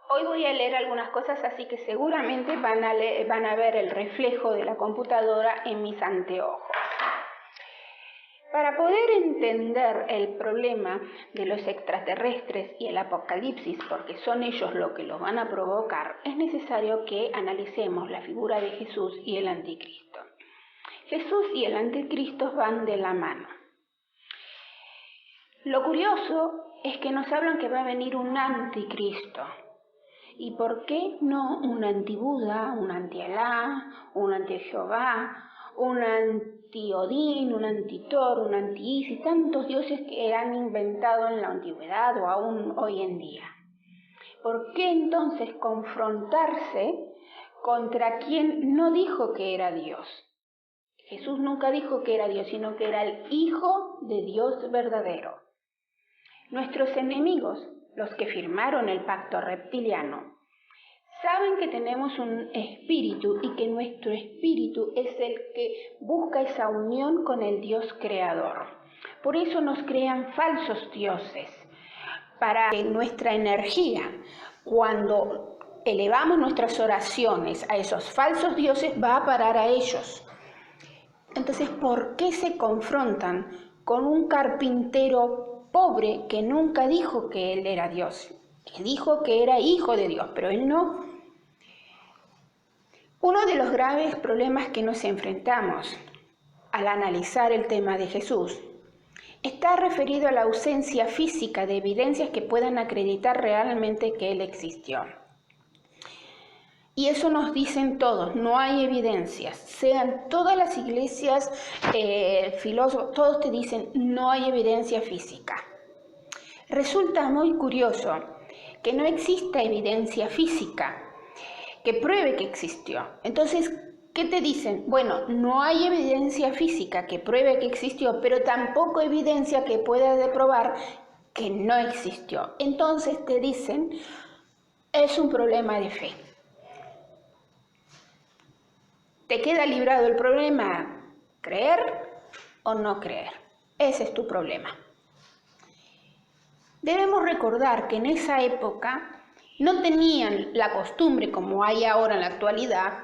Hoy voy a leer algunas cosas, así que seguramente van a ver el reflejo de la computadora en mis anteojos. Para poder entender el problema de los extraterrestres y el apocalipsis, porque son ellos los que los van a provocar, es necesario que analicemos la figura de Jesús y el anticristo. Jesús y el anticristo van de la mano. Lo curioso es que nos hablan que va a venir un anticristo. ¿Y por qué no un anti-Buda, un anti-Alá, un anti-Jehová, un anti-Odín, un anti-Thor, un anti-Isis, tantos dioses que han inventado en la antigüedad o aún hoy en día? ¿Por qué entonces confrontarse contra quien no dijo que era Dios? Jesús nunca dijo que era Dios, sino que era el Hijo de Dios verdadero. Nuestros enemigos, los que firmaron el pacto reptiliano, saben que tenemos un espíritu y que nuestro espíritu es el que busca esa unión con el Dios creador. Por eso nos crean falsos dioses, para que nuestra energía, cuando elevamos nuestras oraciones a esos falsos dioses, va a parar a ellos. Entonces, ¿por qué se confrontan con un carpintero pobre que nunca dijo que él era Dios? Que dijo que era hijo de Dios, pero él no. Uno de los graves problemas que nos enfrentamos al analizar el tema de Jesús está referido a la ausencia física de evidencias que puedan acreditar realmente que él existió. Y eso nos dicen todos, no hay evidencias. Sean todas las iglesias, filósofos, todos te dicen no hay evidencia física. Resulta muy curioso que no exista evidencia física que pruebe que existió. Entonces, ¿qué te dicen? Bueno, no hay evidencia física que pruebe que existió, pero tampoco evidencia que pueda probar que no existió. Entonces te dicen, es un problema de fe. ¿Te queda librado el problema creer o no creer? Ese es tu problema. Debemos recordar que en esa época no tenían la costumbre, como hay ahora en la actualidad,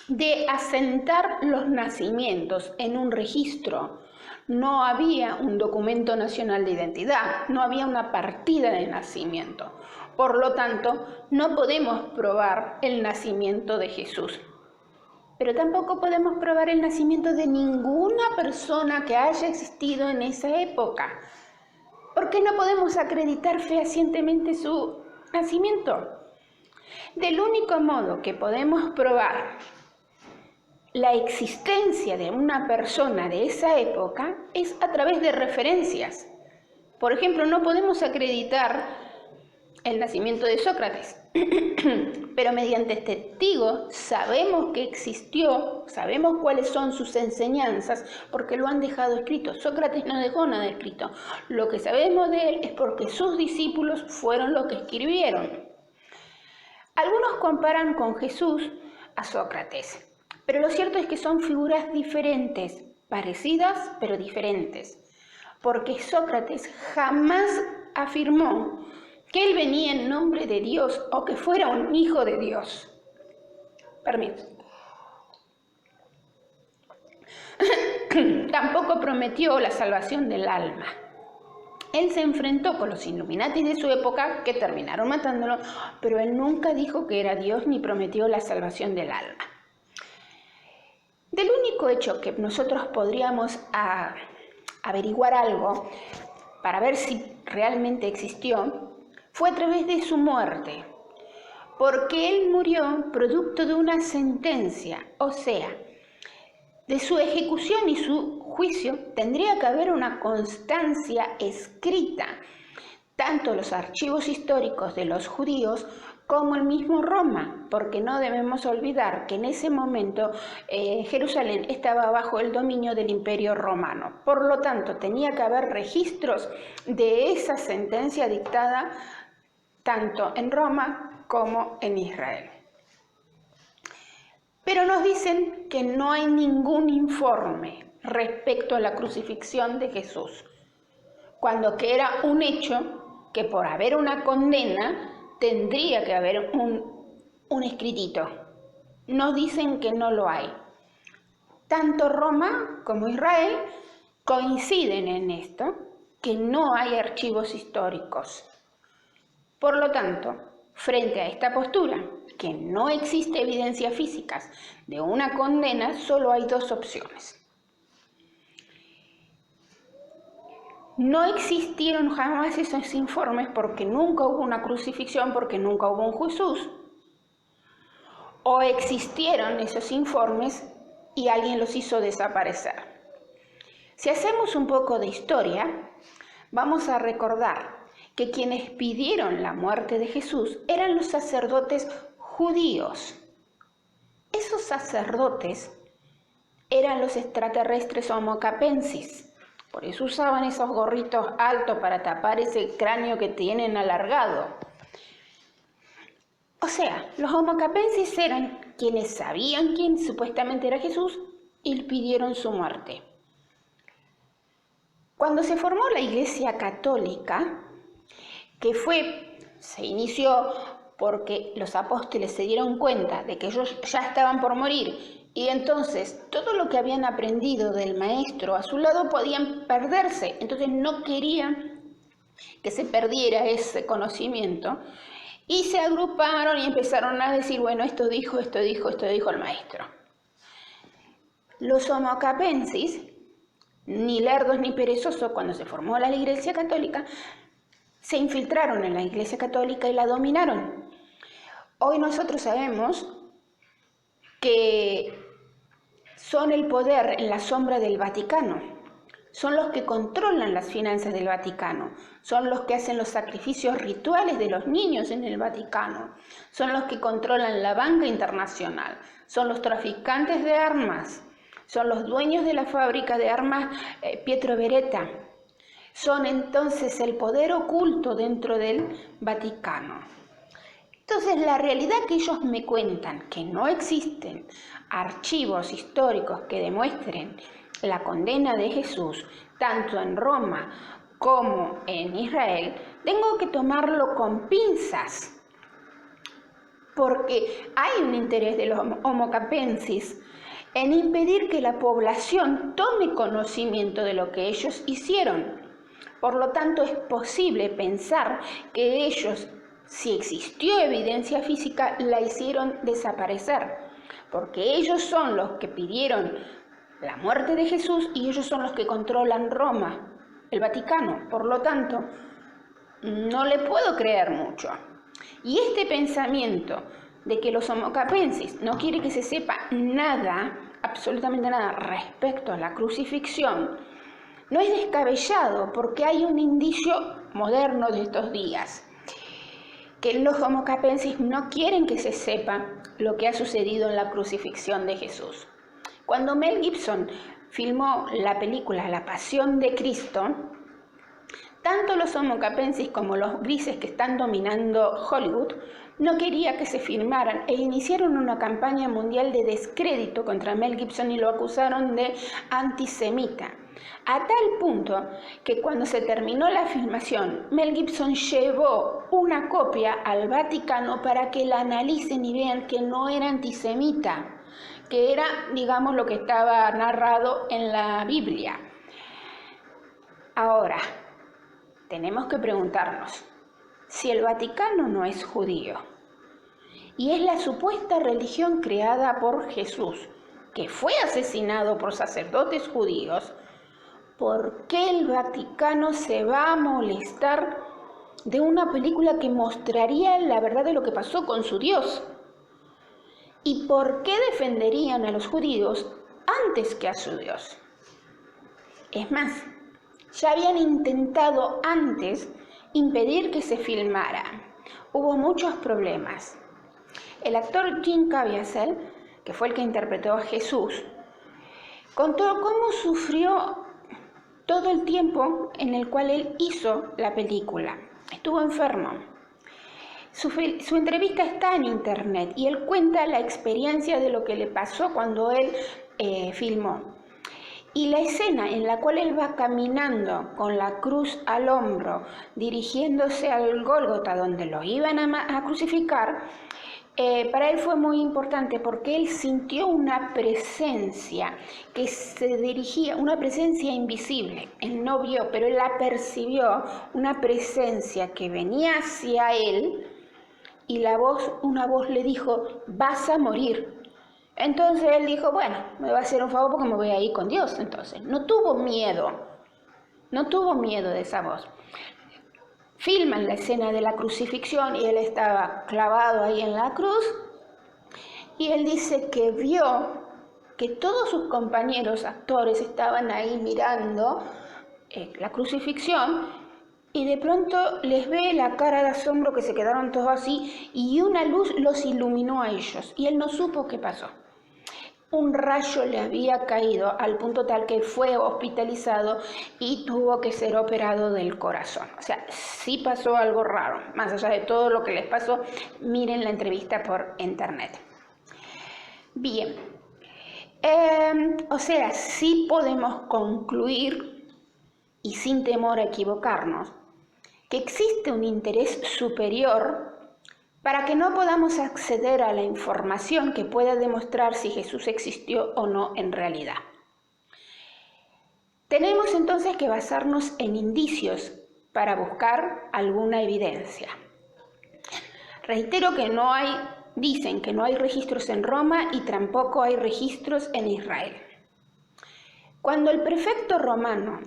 de asentar los nacimientos en un registro. No había un documento nacional de identidad, no había una partida de nacimiento. Por lo tanto, no podemos probar el nacimiento de Jesús. Pero tampoco podemos probar el nacimiento de ninguna persona que haya existido en esa época. ¿Por qué no podemos acreditar fehacientemente su nacimiento? Del único modo que podemos probar la existencia de una persona de esa época es a través de referencias. Por ejemplo, no podemos acreditar el nacimiento de Sócrates, pero mediante testigos sabemos que existió, sabemos cuáles son sus enseñanzas, porque lo han dejado escrito. Sócrates no dejó nada escrito. Lo que sabemos de él es porque sus discípulos fueron los que escribieron. Algunos comparan con Jesús a Sócrates, pero lo cierto es que son figuras diferentes, parecidas pero diferentes, porque Sócrates jamás afirmó que él venía en nombre de Dios o que fuera un hijo de Dios. Permiso. Tampoco prometió la salvación del alma. Él se enfrentó con los Illuminati de su época, que terminaron matándolo, pero él nunca dijo que era Dios ni prometió la salvación del alma. Del único hecho que nosotros podríamos averiguar algo para ver si realmente existió fue a través de su muerte, porque él murió producto de una sentencia, o sea, de su ejecución y su juicio tendría que haber una constancia escrita, tanto los archivos históricos de los judíos como el mismo Roma, porque no debemos olvidar que en ese momento Jerusalén estaba bajo el dominio del Imperio Romano. Por lo tanto, tenía que haber registros de esa sentencia dictada tanto en Roma como en Israel. Pero nos dicen que no hay ningún informe respecto a la crucifixión de Jesús, cuando que era un hecho que por haber una condena tendría que haber un escritito. Nos dicen que no lo hay. Tanto Roma como Israel coinciden en esto, que no hay archivos históricos. Por lo tanto, frente a esta postura, que no existe evidencias físicas de una condena, solo hay dos opciones. No existieron jamás esos informes porque nunca hubo una crucifixión, porque nunca hubo un Jesús. O existieron esos informes y alguien los hizo desaparecer. Si hacemos un poco de historia, vamos a recordar que quienes pidieron la muerte de Jesús eran los sacerdotes judíos. Esos sacerdotes eran los extraterrestres Homo capensis. Por eso usaban esos gorritos altos para tapar ese cráneo que tienen alargado. O sea, los Homo capensis eran quienes sabían quién supuestamente era Jesús y pidieron su muerte. Cuando se formó la Iglesia Católica, que se inició porque los apóstoles se dieron cuenta de que ellos ya estaban por morir y entonces todo lo que habían aprendido del maestro a su lado podían perderse, entonces no querían que se perdiera ese conocimiento y se agruparon y empezaron a decir, bueno, esto dijo el maestro. Los Homo capensis, ni lerdos ni perezosos, cuando se formó la Iglesia Católica, se infiltraron en la Iglesia Católica y la dominaron. Hoy nosotros sabemos que son el poder en la sombra del Vaticano, son los que controlan las finanzas del Vaticano, son los que hacen los sacrificios rituales de los niños en el Vaticano, son los que controlan la banca internacional, son los traficantes de armas, son los dueños de la fábrica de armas Pietro Beretta. Son entonces el poder oculto dentro del Vaticano. Entonces la realidad que ellos me cuentan, que no existen archivos históricos que demuestren la condena de Jesús, tanto en Roma como en Israel, tengo que tomarlo con pinzas, porque hay un interés de los Homo capensis en impedir que la población tome conocimiento de lo que ellos hicieron. Por lo tanto, es posible pensar que ellos, si existió evidencia física, la hicieron desaparecer, porque ellos son los que pidieron la muerte de Jesús y ellos son los que controlan Roma, el Vaticano. Por lo tanto, no le puedo creer mucho. Y este pensamiento de que los Homo capensis no quiere que se sepa nada, absolutamente nada, respecto a la crucifixión, no es descabellado, porque hay un indicio moderno de estos días, que los Homo capensis no quieren que se sepa lo que ha sucedido en la crucifixión de Jesús. Cuando Mel Gibson filmó la película La Pasión de Cristo, tanto los Homo capensis como los grises que están dominando Hollywood no quería que se filmaran e iniciaron una campaña mundial de descrédito contra Mel Gibson y lo acusaron de antisemita. A tal punto que cuando se terminó la filmación, Mel Gibson llevó una copia al Vaticano para que la analicen y vean que no era antisemita, que era, digamos, lo que estaba narrado en la Biblia. Ahora, tenemos que preguntarnos, si el Vaticano no es judío y es la supuesta religión creada por Jesús, que fue asesinado por sacerdotes judíos, ¿por qué el Vaticano se va a molestar de una película que mostraría la verdad de lo que pasó con su Dios? ¿Y por qué defenderían a los judíos antes que a su Dios? Es más, ya habían intentado antes impedir que se filmara. Hubo muchos problemas. El actor Jim Caviezel, que fue el que interpretó a Jesús, contó cómo sufrió todo el tiempo en el cual él hizo la película. Estuvo enfermo. Su entrevista está en internet y él cuenta la experiencia de lo que le pasó cuando él filmó. Y la escena en la cual él va caminando con la cruz al hombro, dirigiéndose al Gólgota, donde lo iban a crucificar, para él fue muy importante porque él sintió una presencia que se dirigía, una presencia invisible. Él no vio, pero él la percibió, una presencia que venía hacia él, y una voz le dijo: vas a morir. Entonces él dijo: bueno, me va a hacer un favor porque me voy a ir con Dios. Entonces no tuvo miedo de esa voz. Filman la escena de la crucifixión y él estaba clavado ahí en la cruz, y él dice que vio que todos sus compañeros actores estaban ahí mirando la crucifixión, y de pronto les ve la cara de asombro, que se quedaron todos así, y una luz los iluminó a ellos, y él no supo qué pasó. Un rayo le había caído al punto tal que fue hospitalizado y tuvo que ser operado del corazón. O sea, sí pasó algo raro. Más allá de todo lo que les pasó, miren la entrevista por internet. Bien, o sea, sí podemos concluir, y sin temor a equivocarnos, que existe un interés superior para que no podamos acceder a la información que pueda demostrar si Jesús existió o no en realidad. Tenemos entonces que basarnos en indicios para buscar alguna evidencia. Reitero que dicen que no hay registros en Roma y tampoco hay registros en Israel. Cuando el prefecto romano,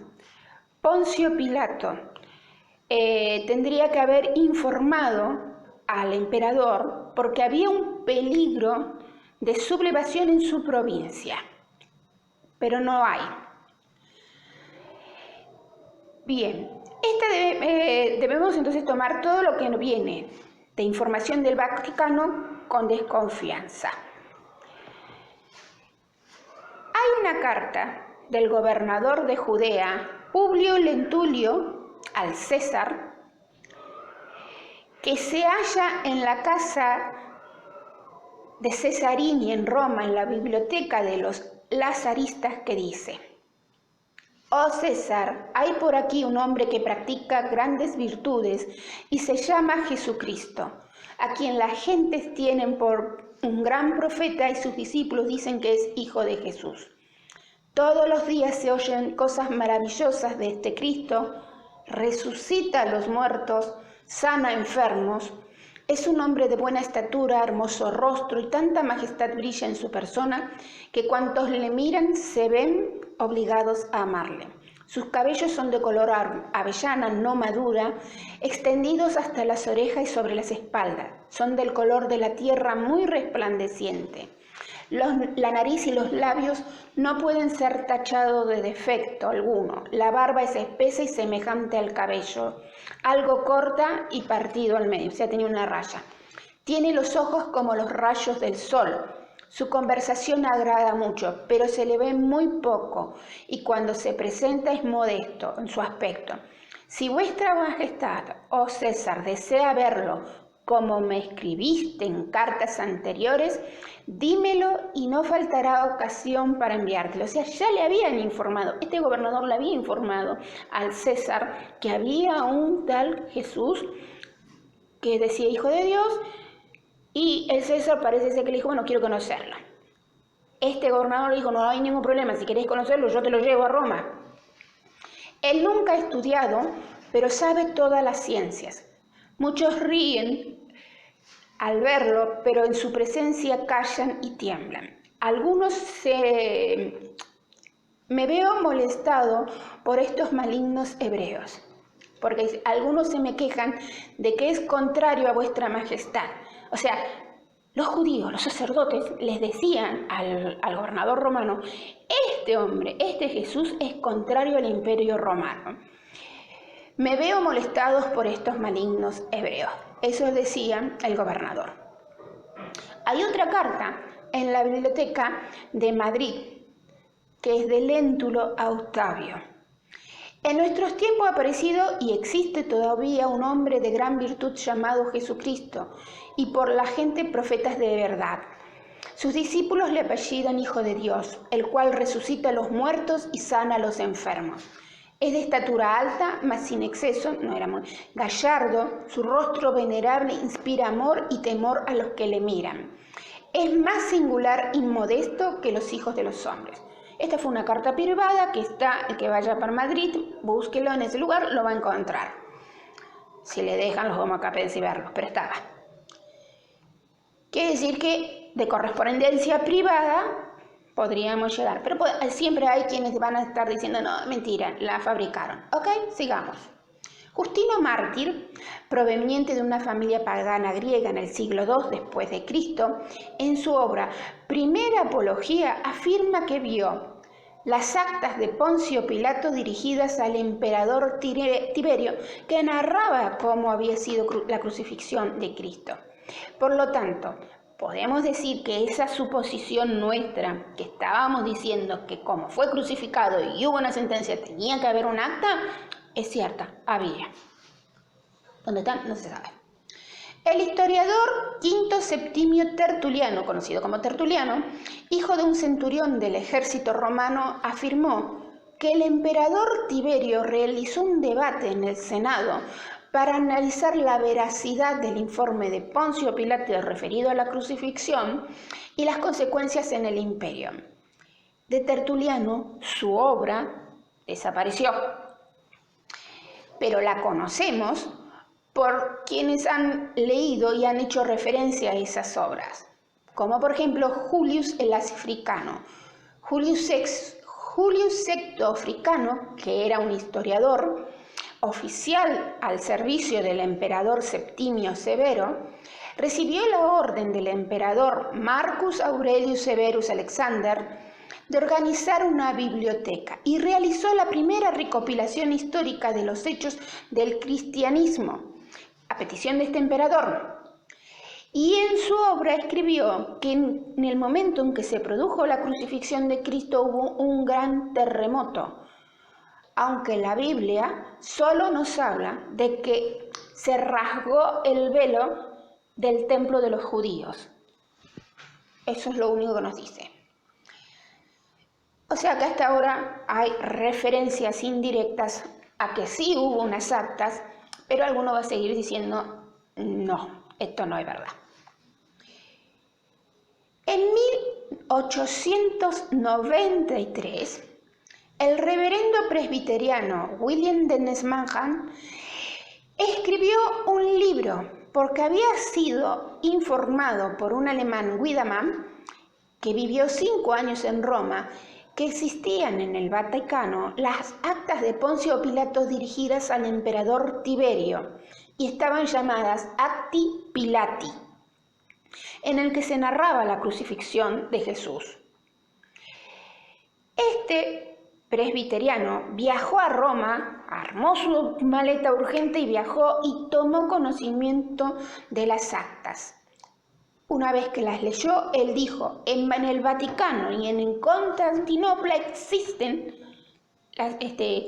Poncio Pilato, tendría que haber informado al emperador porque había un peligro de sublevación en su provincia, pero no hay. Bien, debemos entonces tomar todo lo que viene de información del Vaticano con desconfianza. Hay una carta del gobernador de Judea, Publio Lentulio, al César, que se halla en la casa de Cesarini en Roma, en la biblioteca de los lazaristas, que dice: oh César, hay por aquí un hombre que practica grandes virtudes y se llama Jesucristo, a quien las gentes tienen por un gran profeta y sus discípulos dicen que es hijo de Jesús. Todos los días se oyen cosas maravillosas de este Cristo: resucita a los muertos, sana a enfermos. Es un hombre de buena estatura, hermoso rostro, y tanta majestad brilla en su persona que cuantos le miran se ven obligados a amarle. Sus cabellos son de color avellana no madura, extendidos hasta las orejas y sobre las espaldas. Son del color de la tierra, muy resplandeciente. La nariz y los labios no pueden ser tachados de defecto alguno. La barba es espesa y semejante al cabello, algo corta y partido al medio, o sea, tenía una raya. Tiene los ojos como los rayos del sol. Su conversación agrada mucho, pero se le ve muy poco, y cuando se presenta es modesto en su aspecto. Si vuestra majestad, oh César, desea verlo, como me escribiste en cartas anteriores, dímelo y no faltará ocasión para enviártelo. O sea, ya le habían informado, este gobernador le había informado al César que había un tal Jesús que decía hijo de Dios, y el César parece ser que le dijo: bueno, quiero conocerlo. Este gobernador le dijo: no hay ningún problema, si querés conocerlo yo te lo llevo a Roma. Él nunca ha estudiado, pero sabe todas las ciencias. Muchos ríen al verlo, pero en su presencia callan y tiemblan. Me veo molestado por estos malignos hebreos, porque algunos se me quejan de que es contrario a vuestra majestad. O sea, los judíos, los sacerdotes, les decían al gobernador romano: este hombre, este Jesús, es contrario al imperio romano. Me veo molestados por estos malignos hebreos. Eso decía el gobernador. Hay otra carta en la biblioteca de Madrid, que es de Lentulio a Octavio. En nuestros tiempos ha aparecido y existe todavía un hombre de gran virtud llamado Jesucristo, y por la gente profetas de verdad. Sus discípulos le apellidan Hijo de Dios, el cual resucita a los muertos y sana a los enfermos. Es de estatura alta, mas sin exceso, no era muy gallardo, su rostro venerable inspira amor y temor a los que le miran. Es más singular y modesto que los hijos de los hombres. Esta fue una carta privada que está, el que vaya para Madrid, búsquelo en ese lugar, lo va a encontrar. Si le dejan los homocapenses verlos, pero estaba. Quiere decir que de correspondencia privada podríamos llegar, pero siempre hay quienes van a estar diciendo, no, mentira, la fabricaron. Ok, sigamos. Justino Mártir, proveniente de una familia pagana griega en el siglo II después de Cristo, en su obra Primera Apología afirma que vio las actas de Poncio Pilato dirigidas al emperador Tiberio, que narraba cómo había sido la crucifixión de Cristo. Por lo tanto, podemos decir que esa suposición nuestra, que estábamos diciendo que como fue crucificado y hubo una sentencia, tenía que haber un acta, es cierta, había. ¿Dónde están? No se sabe. El historiador Quinto Septimio Tertuliano, conocido como Tertuliano, hijo de un centurión del ejército romano, afirmó que el emperador Tiberio realizó un debate en el Senado para analizar la veracidad del informe de Poncio Pilato referido a la crucifixión y las consecuencias en el imperio. De Tertuliano, su obra desapareció, pero la conocemos por quienes han leído y han hecho referencia a esas obras, como por ejemplo Julius el Africano. Julius VI Africano, que era un historiador oficial al servicio del emperador Septimio Severo, recibió la orden del emperador Marcus Aurelius Severus Alexander de organizar una biblioteca y realizó la primera recopilación histórica de los hechos del cristianismo, a petición de este emperador. Y en su obra escribió que en el momento en que se produjo la crucifixión de Cristo hubo un gran terremoto, aunque la Biblia solo nos habla de que se rasgó el velo del templo de los judíos. Eso es lo único que nos dice. O sea que hasta ahora hay referencias indirectas a que sí hubo unas actas, pero alguno va a seguir diciendo, no, esto no es verdad. En 1893, el reverendo presbiteriano William Dennis Manham escribió un libro porque había sido informado por un alemán, Wiedemann, que vivió 5 años en Roma, que existían en el Vaticano las actas de Poncio Pilato dirigidas al emperador Tiberio y estaban llamadas Acti Pilati, en el que se narraba la crucifixión de Jesús. Este presbiteriano viajó a Roma, armó su maleta urgente y viajó y tomó conocimiento de las actas. Una vez que las leyó, él dijo, en el Vaticano y en Constantinopla existen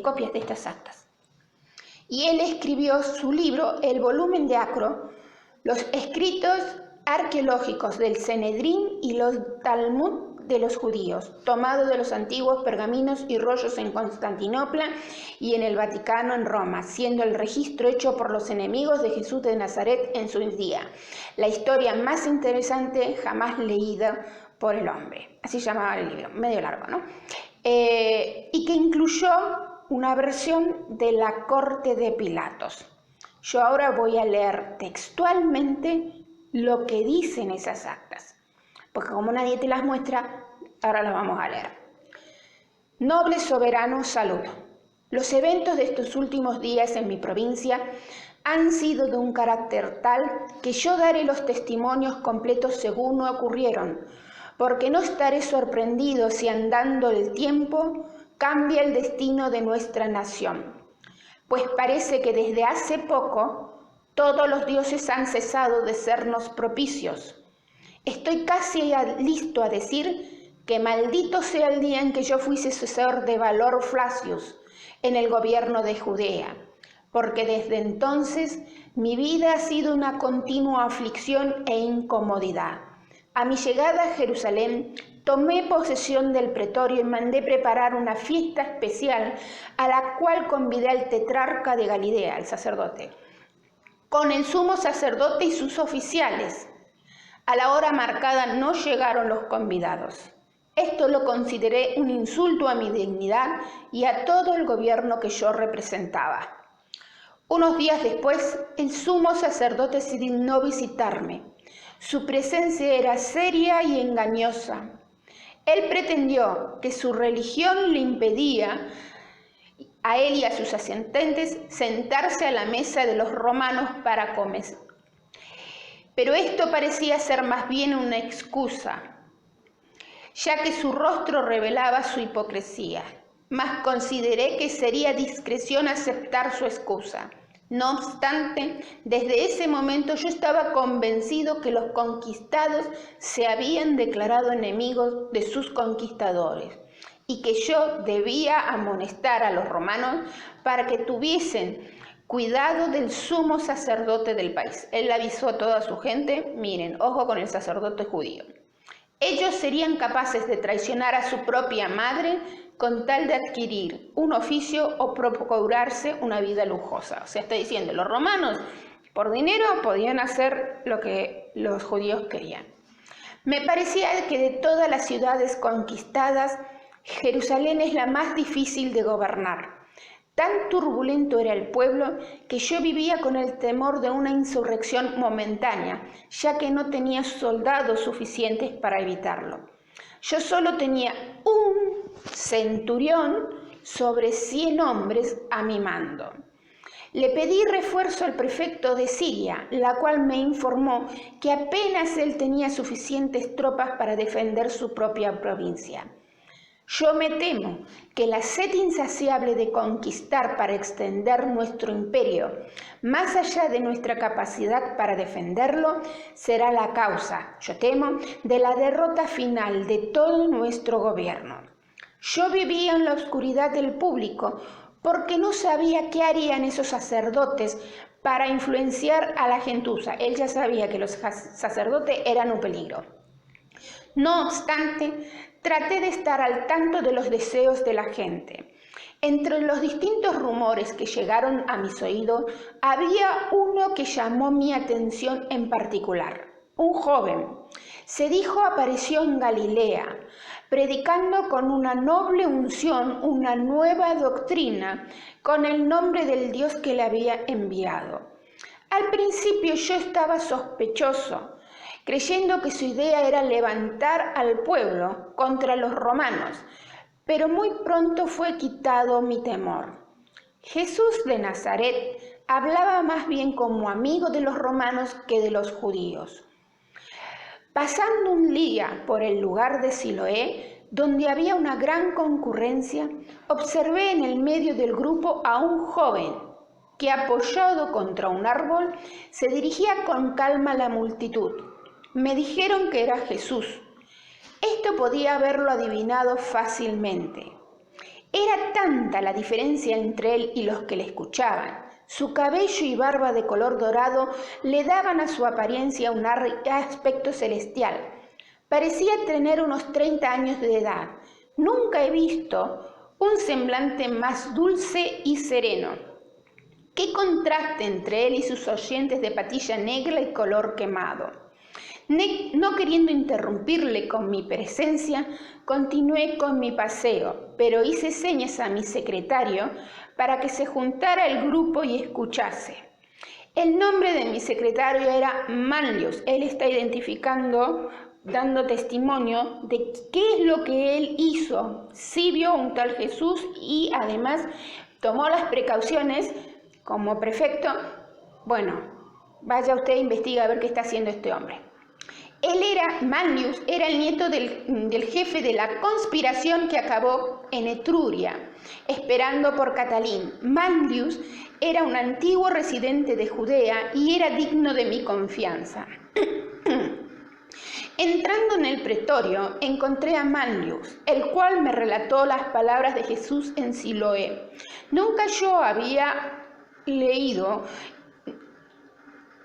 copias de estas actas. Y él escribió su libro, el volumen de Acro, los escritos arqueológicos del Sanedrín y los Talmud de los judíos, tomado de los antiguos pergaminos y rollos en Constantinopla y en el Vaticano en Roma, siendo el registro hecho por los enemigos de Jesús de Nazaret en su día, la historia más interesante jamás leída por el hombre. Así llamaba el libro, medio largo, ¿no? Y que incluyó una versión de la corte de Pilatos. Yo ahora voy a leer textualmente lo que dicen esas actas, porque como nadie te las muestra, ahora las vamos a leer. Noble soberano, salud. Los eventos de estos últimos días en mi provincia han sido de un carácter tal que yo daré los testimonios completos según ocurrieron, porque no estaré sorprendido si andando el tiempo cambia el destino de nuestra nación, pues parece que desde hace poco todos los dioses han cesado de sernos propicios. Estoy casi listo a decir que maldito sea el día en que yo fui sucesor de Valor Flacius en el gobierno de Judea, porque desde entonces mi vida ha sido una continua aflicción e incomodidad. A mi llegada a Jerusalén, tomé posesión del pretorio y mandé preparar una fiesta especial a la cual convidé al tetrarca de Galilea, el sacerdote, con el sumo sacerdote y sus oficiales. A la hora marcada no llegaron los convidados. Esto lo consideré un insulto a mi dignidad y a todo el gobierno que yo representaba. Unos días después, el sumo sacerdote se dignó visitarme. Su presencia era seria y engañosa. Él pretendió que su religión le impedía a él y a sus asistentes sentarse a la mesa de los romanos para comer. Pero esto parecía ser más bien una excusa, ya que su rostro revelaba su hipocresía. Mas consideré que sería discreción aceptar su excusa. No obstante, desde ese momento yo estaba convencido que los conquistados se habían declarado enemigos de sus conquistadores y que yo debía amonestar a los romanos para que tuviesen cuidado del sumo sacerdote del país. Él avisó a toda su gente: miren, ojo con el sacerdote judío. Ellos serían capaces de traicionar a su propia madre con tal de adquirir un oficio o procurarse una vida lujosa. O sea, está diciendo, los romanos por dinero podían hacer lo que los judíos querían. Me parecía que de todas las ciudades conquistadas, Jerusalén es la más difícil de gobernar. Tan turbulento era el pueblo que yo vivía con el temor de una insurrección momentánea, ya que no tenía soldados suficientes para evitarlo. Yo solo tenía un centurión sobre 100 hombres a mi mando. Le pedí refuerzo al prefecto de Siria, la cual me informó que apenas él tenía suficientes tropas para defender su propia provincia. Yo me temo que la sed insaciable de conquistar para extender nuestro imperio, más allá de nuestra capacidad para defenderlo, será la causa, yo temo, de la derrota final de todo nuestro gobierno. Yo vivía en la oscuridad del público porque no sabía qué harían esos sacerdotes para influenciar a la gentuza. Él ya sabía que los sacerdotes eran un peligro. No obstante, traté de estar al tanto de los deseos de la gente. Entre los distintos rumores que llegaron a mis oídos, había uno que llamó mi atención en particular. Un joven, se dijo, apareció en Galilea, predicando con una noble unción una nueva doctrina, con el nombre del Dios que le había enviado. Al principio yo estaba sospechoso, creyendo que su idea era levantar al pueblo contra los romanos, pero muy pronto fue quitado mi temor. Jesús de Nazaret hablaba más bien como amigo de los romanos que de los judíos. Pasando un día por el lugar de Siloé, donde había una gran concurrencia, observé en el medio del grupo a un joven que, apoyado contra un árbol, se dirigía con calma a la multitud. Me dijeron que era Jesús. Esto podía haberlo adivinado fácilmente. Era tanta la diferencia entre él y los que le escuchaban. Su cabello y barba de color dorado le daban a su apariencia un aspecto celestial. Parecía tener unos 30 años de edad. Nunca he visto un semblante más dulce y sereno. ¡Qué contraste entre él y sus oyentes de patilla negra y color quemado! No queriendo interrumpirle con mi presencia, continué con mi paseo, pero hice señas a mi secretario para que se juntara el grupo y escuchase. El nombre de mi secretario era Manlius. Él está identificando, dando testimonio de qué es lo que él hizo. Sí vio un tal Jesús y además tomó las precauciones como prefecto. Bueno, vaya usted e investiga a ver qué está haciendo este hombre. Manlius era el nieto del jefe de la conspiración que acabó en Etruria, esperando por Catalín. Manlius era un antiguo residente de Judea y era digno de mi confianza. Entrando en el pretorio, encontré a Manlius, el cual me relató las palabras de Jesús en Siloé. Nunca yo había leído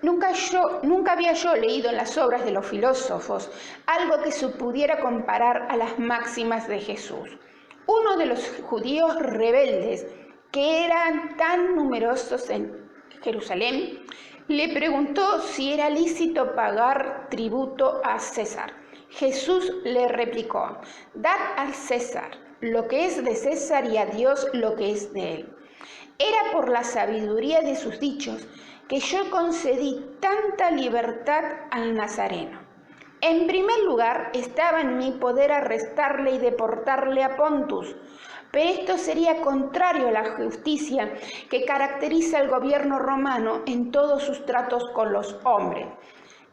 Nunca había yo leído en las obras de los filósofos algo que se pudiera comparar a las máximas de Jesús. Uno de los judíos rebeldes, que eran tan numerosos en Jerusalén, le preguntó si era lícito pagar tributo a César. Jesús le replicó: «Dad al César lo que es de César y a Dios lo que es de él». Era por la sabiduría de sus dichos que yo concedí tanta libertad al Nazareno. En primer lugar, estaba en mi poder arrestarle y deportarle a Pontus, pero esto sería contrario a la justicia que caracteriza al gobierno romano en todos sus tratos con los hombres.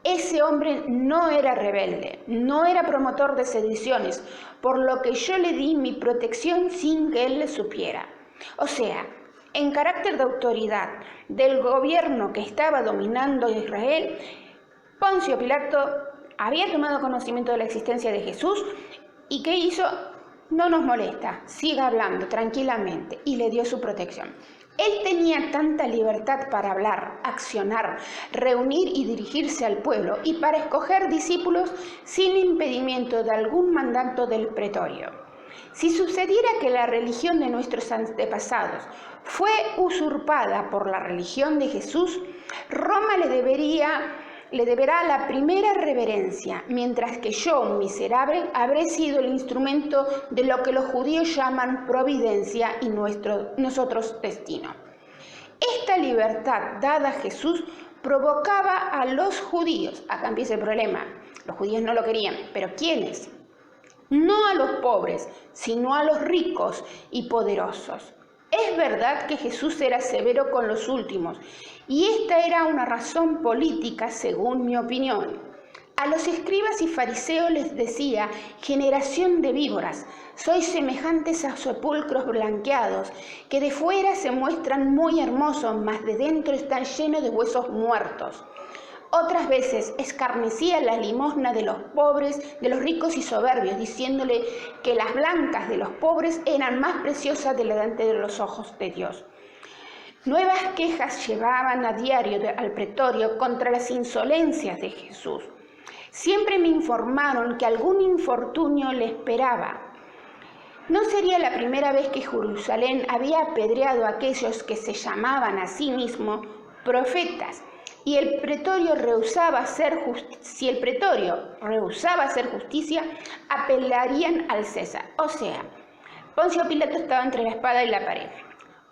Ese hombre no era rebelde, no era promotor de sediciones, por lo que yo le di mi protección sin que él le supiera. O sea, en carácter de autoridad del gobierno que estaba dominando Israel, Poncio Pilato había tomado conocimiento de la existencia de Jesús y ¿qué hizo? No nos molesta, siga hablando tranquilamente, y le dio su protección. Él tenía tanta libertad para hablar, accionar, reunir y dirigirse al pueblo y para escoger discípulos sin impedimento de algún mandato del pretorio. Si sucediera que la religión de nuestros antepasados fue usurpada por la religión de Jesús, Roma le deberá la primera reverencia, mientras que yo, un miserable, habré sido el instrumento de lo que los judíos llaman providencia y nosotros destino. Esta libertad dada a Jesús provocaba a los judíos, acá empieza el problema, los judíos no lo querían, pero ¿quiénes? No a los pobres, sino a los ricos y poderosos. Es verdad que Jesús era severo con los últimos, y esta era una razón política, según mi opinión. A los escribas y fariseos les decía: generación de víboras, sois semejantes a sepulcros blanqueados, que de fuera se muestran muy hermosos, mas de dentro están llenos de huesos muertos. Otras veces escarnecía la limosna de los pobres, de los ricos y soberbios, diciéndole que las blancas de los pobres eran más preciosas delante de los ojos de Dios. Nuevas quejas llevaban a diario al pretorio contra las insolencias de Jesús. Siempre me informaron que algún infortunio le esperaba. No sería la primera vez que Jerusalén había apedreado a aquellos que se llamaban a sí mismos profetas, y el pretorio rehusaba hacer si el pretorio rehusaba hacer justicia, apelarían al César. O sea, Poncio Pilato estaba entre la espada y la pared.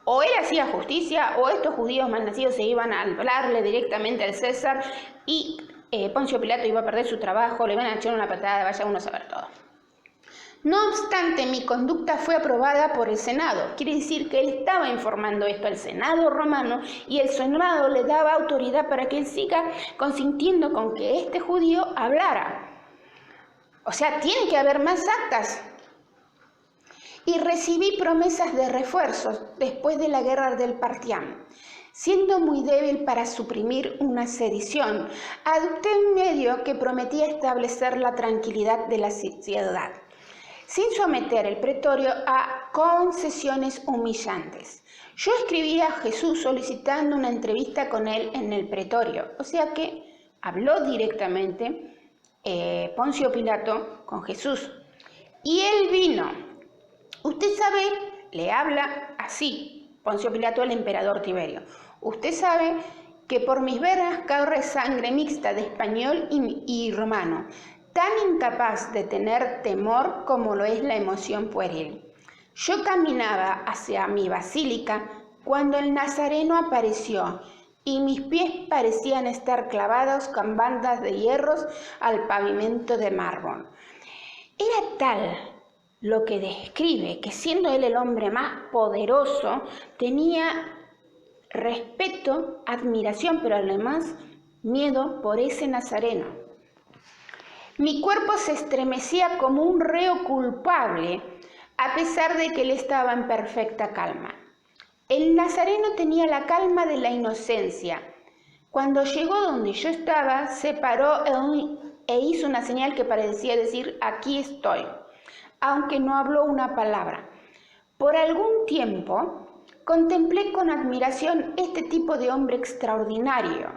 O él hacía justicia, o estos judíos malnacidos se iban a hablarle directamente al César y Poncio Pilato iba a perder su trabajo, le iban a echar una patada, vaya uno a saber todo. No obstante, mi conducta fue aprobada por el Senado. Quiere decir que él estaba informando esto al Senado romano y el Senado le daba autoridad para que él siga consintiendo con que este judío hablara. O sea, tiene que haber más actas. Y recibí promesas de refuerzos después de la guerra del Partián. Siendo muy débil para suprimir una sedición, adopté un medio que prometía establecer la tranquilidad de la ciudad, sin someter el pretorio a concesiones humillantes. Yo escribí a Jesús solicitando una entrevista con él en el pretorio, o sea que habló directamente Poncio Pilato con Jesús. Y él vino. Usted sabe, le habla así, Poncio Pilato al emperador Tiberio. Usted sabe que por mis venas corre sangre mixta de español y romano, tan incapaz de tener temor como lo es la emoción pueril. Yo caminaba hacia mi basílica cuando el Nazareno apareció y mis pies parecían estar clavados con bandas de hierros al pavimento de mármol. Era tal lo que describe que, siendo él el hombre más poderoso, tenía respeto, admiración, pero además miedo por ese Nazareno. Mi cuerpo se estremecía como un reo culpable, a pesar de que él estaba en perfecta calma. El Nazareno tenía la calma de la inocencia. Cuando llegó donde yo estaba, se paró e hizo una señal que parecía decir: aquí estoy, aunque no habló una palabra. Por algún tiempo contemplé con admiración este tipo de hombre extraordinario.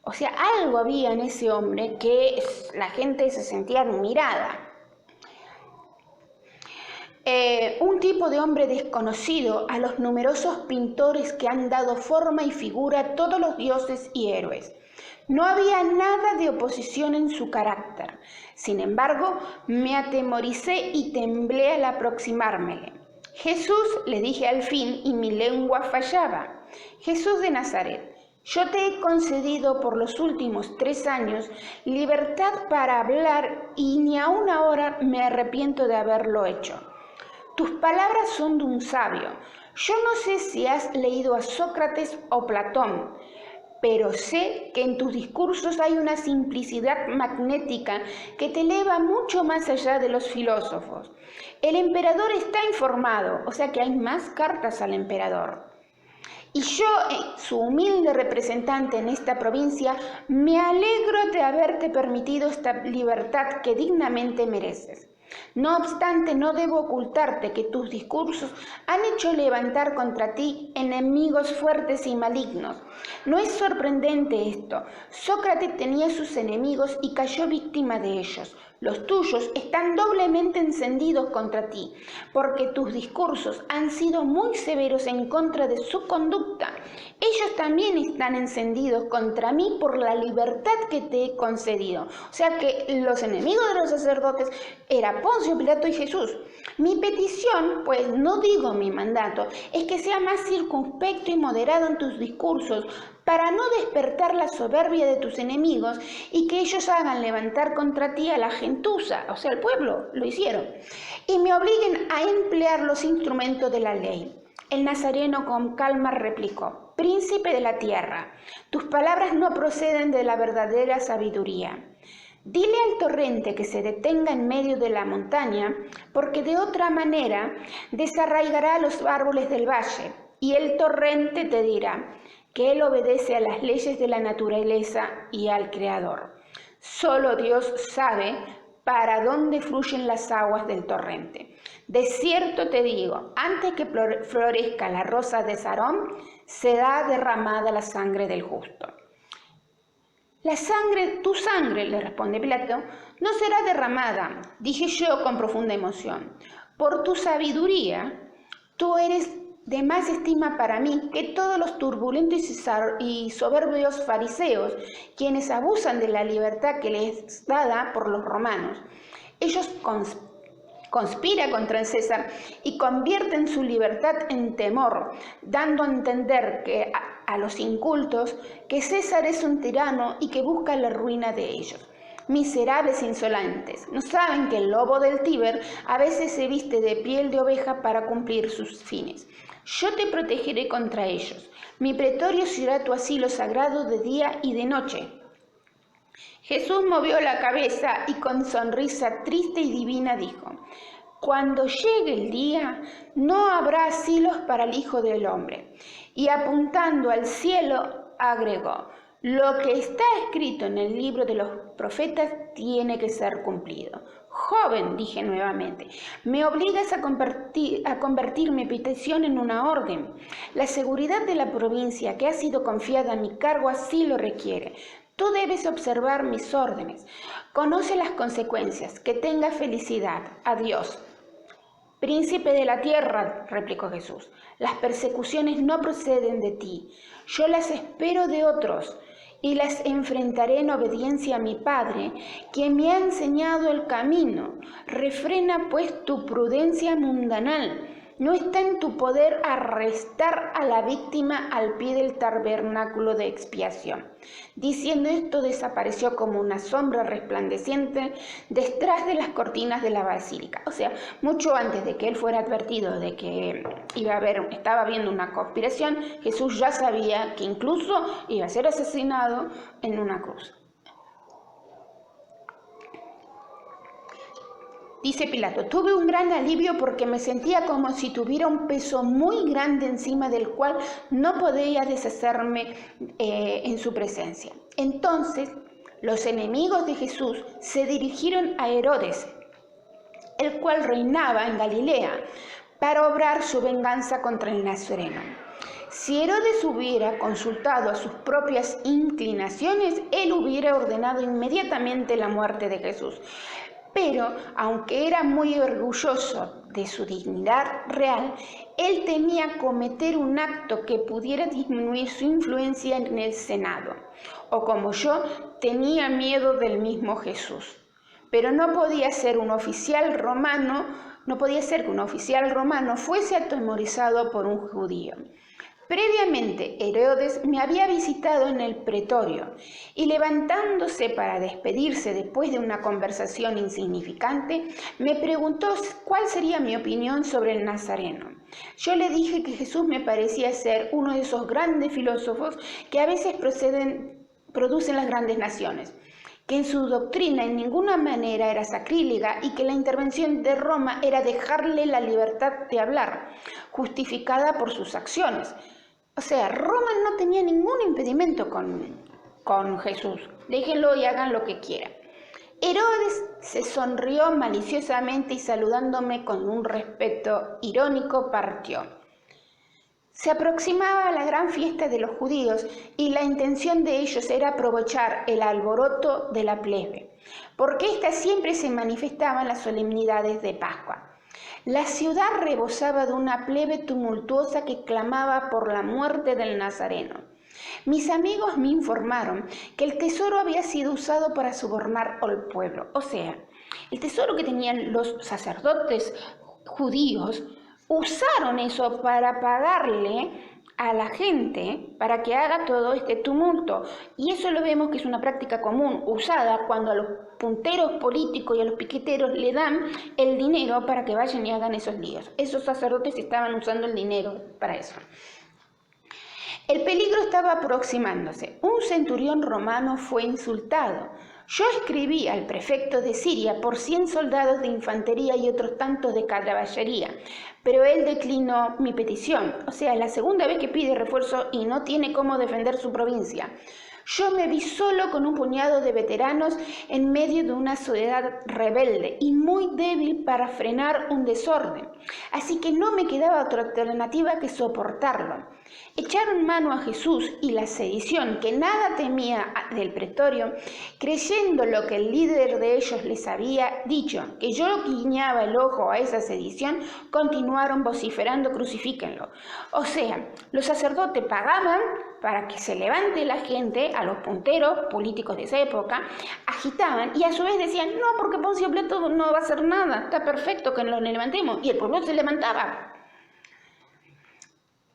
O sea, algo había en ese hombre que la gente se sentía admirada. Un tipo de hombre desconocido a los numerosos pintores que han dado forma y figura a todos los dioses y héroes. No había nada de oposición en su carácter. Sin embargo, me atemoricé y temblé al aproximármele. Jesús, le dije al fin, y mi lengua fallaba. Jesús de Nazaret, yo te he concedido por los últimos 3 años libertad para hablar y ni aun ahora me arrepiento de haberlo hecho. Tus palabras son de un sabio. Yo no sé si has leído a Sócrates o Platón, pero sé que en tus discursos hay una simplicidad magnética que te eleva mucho más allá de los filósofos. El emperador está informado, o sea que hay más cartas al emperador. Y yo, su humilde representante en esta provincia, me alegro de haberte permitido esta libertad que dignamente mereces. No obstante, no debo ocultarte que tus discursos han hecho levantar contra ti enemigos fuertes y malignos. No es sorprendente esto. Sócrates tenía sus enemigos y cayó víctima de ellos. Los tuyos están doblemente encendidos contra ti, porque tus discursos han sido muy severos en contra de su conducta. Ellos también están encendidos contra mí por la libertad que te he concedido. O sea que los enemigos de los sacerdotes eran Poncio Pilato y Jesús. Mi petición, pues no digo mi mandato, es que sea más circunspecto y moderado en tus discursos, para no despertar la soberbia de tus enemigos y que ellos hagan levantar contra ti a la gentuza, o sea, el pueblo, lo hicieron, y me obliguen a emplear los instrumentos de la ley. El nazareno con calma replicó: Príncipe de la tierra, tus palabras no proceden de la verdadera sabiduría. Dile al torrente que se detenga en medio de la montaña, porque de otra manera desarraigará los árboles del valle, y el torrente te dirá que él obedece a las leyes de la naturaleza y al Creador. Solo Dios sabe para dónde fluyen las aguas del torrente. De cierto te digo, antes que florezca la rosa de Sarón, será derramada la sangre del justo. La sangre, tu sangre, le responde Pilato, no será derramada, dije yo con profunda emoción. Por tu sabiduría, tú eres de más estima para mí que todos los turbulentos y soberbios fariseos, quienes abusan de la libertad que les es dada por los romanos. Ellos conspiran contra el César y convierten su libertad en temor, dando a entender que a los incultos que César es un tirano y que busca la ruina de ellos. Miserables insolentes, ¿no saben que el lobo del Tíber a veces se viste de piel de oveja para cumplir sus fines? Yo te protegeré contra ellos. Mi pretorio será tu asilo sagrado de día y de noche. Jesús movió la cabeza y con sonrisa triste y divina dijo: Cuando llegue el día, no habrá asilos para el Hijo del Hombre. Y apuntando al cielo, agregó: Lo que está escrito en el libro de los profetas tiene que ser cumplido. Joven, dije nuevamente, me obligas a convertir mi petición en una orden. La seguridad de la provincia que ha sido confiada a mi cargo así lo requiere. Tú debes observar mis órdenes. Conoce las consecuencias. Que tenga felicidad. Adiós. Príncipe de la tierra, replicó Jesús, las persecuciones no proceden de ti. Yo las espero de otros y las enfrentaré en obediencia a mi Padre, quien me ha enseñado el camino. Refrena pues tu prudencia mundanal. No está en tu poder arrestar a la víctima al pie del tabernáculo de expiación. Diciendo esto, desapareció como una sombra resplandeciente detrás de las cortinas de la basílica. O sea, mucho antes de que él fuera advertido de que estaba habiendo una conspiración, Jesús ya sabía que incluso iba a ser asesinado en una cruz. Dice Pilato: tuve un gran alivio porque me sentía como si tuviera un peso muy grande encima del cual no podía deshacerme en su presencia. Entonces los enemigos de Jesús se dirigieron a Herodes, el cual reinaba en Galilea, para obrar su venganza contra el Nazareno. Si Herodes hubiera consultado a sus propias inclinaciones, él hubiera ordenado inmediatamente la muerte de Jesús. Pero, aunque era muy orgulloso de su dignidad real, él temía cometer un acto que pudiera disminuir su influencia en el Senado. O como yo, tenía miedo del mismo Jesús. Pero no podía ser que un oficial romano fuese atemorizado por un judío. Previamente, Herodes me había visitado en el pretorio y, levantándose para despedirse después de una conversación insignificante, me preguntó cuál sería mi opinión sobre el Nazareno. Yo le dije que Jesús me parecía ser uno de esos grandes filósofos que a veces producen las grandes naciones, que en su doctrina en ninguna manera era sacrílega y que la intervención de Roma era dejarle la libertad de hablar, justificada por sus acciones. O sea, Roma no tenía ningún impedimento con Jesús. Déjenlo y hagan lo que quieran. Herodes se sonrió maliciosamente y, saludándome con un respeto irónico, partió. Se aproximaba la gran fiesta de los judíos y la intención de ellos era aprovechar el alboroto de la plebe, porque ésta siempre se manifestaba en las solemnidades de Pascua. La ciudad rebosaba de una plebe tumultuosa que clamaba por la muerte del Nazareno. Mis amigos me informaron que el tesoro había sido usado para sobornar al pueblo. O sea, el tesoro que tenían los sacerdotes judíos, usaron eso para pagarle a la gente para que haga todo este tumulto. Y eso lo vemos que es una práctica común, usada cuando a los punteros políticos y a los piqueteros le dan el dinero para que vayan y hagan esos líos. Esos sacerdotes estaban usando el dinero para eso. El peligro estaba aproximándose. Un centurión romano fue insultado. Yo escribí al prefecto de Siria por 100 soldados de infantería y otros tantos de caballería, pero él declinó mi petición. O sea, es la segunda vez que pide refuerzo y no tiene cómo defender su provincia. Yo me vi solo con un puñado de veteranos en medio de una sociedad rebelde y muy débil para frenar un desorden, así que no me quedaba otra alternativa que soportarlo. Echaron mano a Jesús y la sedición, que nada temía del pretorio, creyendo lo que el líder de ellos les había dicho, que yo guiñaba el ojo a esa sedición, continuaron vociferando: crucifíquenlo. O sea, los sacerdotes pagaban para que se levante la gente, a los punteros políticos de esa época, agitaban y a su vez decían: no, porque Poncio Pilato no va a hacer nada, está perfecto que nos levantemos, y el pueblo se levantaba.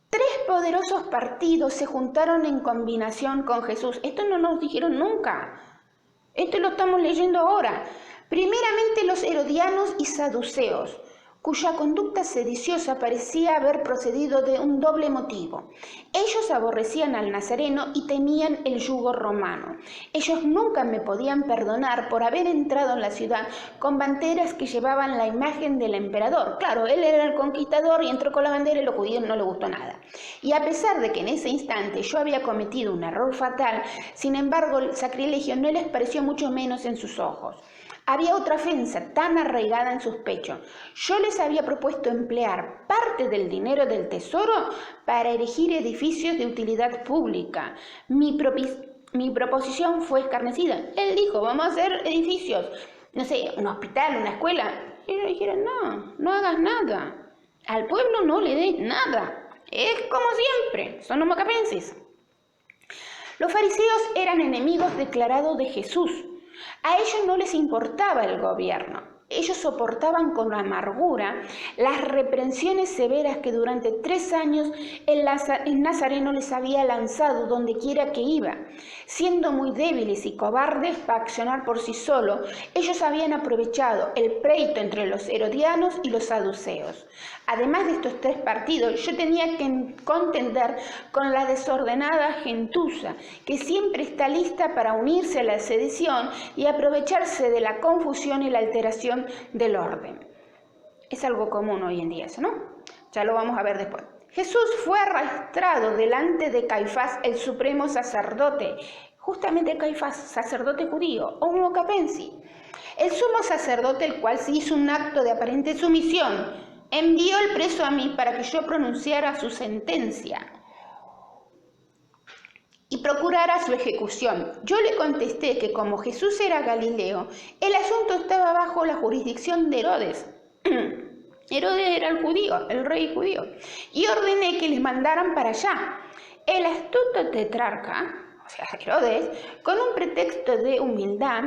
3 poderosos partidos se juntaron en combinación con Jesús. Esto no nos dijeron nunca. Esto lo estamos leyendo ahora. Primeramente los herodianos y saduceos, cuya conducta sediciosa parecía haber procedido de un doble motivo. Ellos aborrecían al Nazareno y temían el yugo romano. Ellos nunca me podían perdonar por haber entrado en la ciudad con banderas que llevaban la imagen del emperador. Claro, él era el conquistador y entró con la bandera y a los judíos no les gustó nada. Y a pesar de que en ese instante yo había cometido un error fatal, sin embargo el sacrilegio no les pareció mucho menos en sus ojos. Había otra ofensa tan arraigada en sus pechos. Yo les había propuesto emplear parte del dinero del tesoro para erigir edificios de utilidad pública. Mi proposición fue escarnecida. Él dijo: vamos a hacer edificios, no sé, un hospital, una escuela. Y ellos dijeron: no hagas nada. Al pueblo no le des nada. Es como siempre, son los macapenses. Los fariseos eran enemigos declarados de Jesús. A ellos no les importaba el gobierno. Ellos soportaban con amargura las reprensiones severas que durante 3 años el Nazareno les había lanzado donde quiera que iba. Siendo muy débiles y cobardes para accionar por sí solos, ellos habían aprovechado el pleito entre los herodianos y los saduceos. Además de estos 3 partidos, yo tenía que contender con la desordenada gentuza, que siempre está lista para unirse a la sedición y aprovecharse de la confusión y la alteración del orden. Es algo común hoy en día eso, ¿no? Ya lo vamos a ver después. Jesús fue arrastrado delante de Caifás, el supremo sacerdote, justamente Caifás, sacerdote judío, homo capensi. El sumo sacerdote, el cual se hizo un acto de aparente sumisión, envió el preso a mí para que yo pronunciara su sentencia. y procurara su ejecución. Yo le contesté que como Jesús era Galileo, el asunto estaba bajo la jurisdicción de Herodes. Herodes era el judío, el rey judío, y ordené que les mandaran para allá. El astuto tetrarca, o sea, Herodes, con un pretexto de humildad,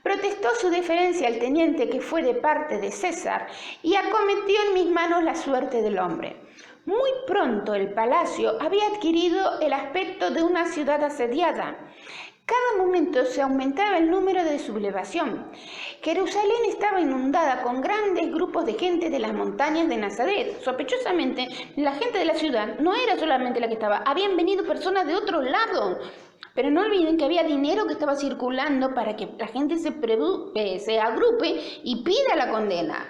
protestó su deferencia al teniente que fue de parte de César y acometió en mis manos la suerte del hombre. Muy pronto el palacio había adquirido el aspecto de una ciudad asediada. Cada momento se aumentaba el número de sublevación. Jerusalén estaba inundada con grandes grupos de gente de las montañas de Nazaret. Sospechosamente, la gente de la ciudad no era solamente la que estaba, habían venido personas de otro lado. Pero no olviden que había dinero que estaba circulando para que la gente se agrupe y pida la condena.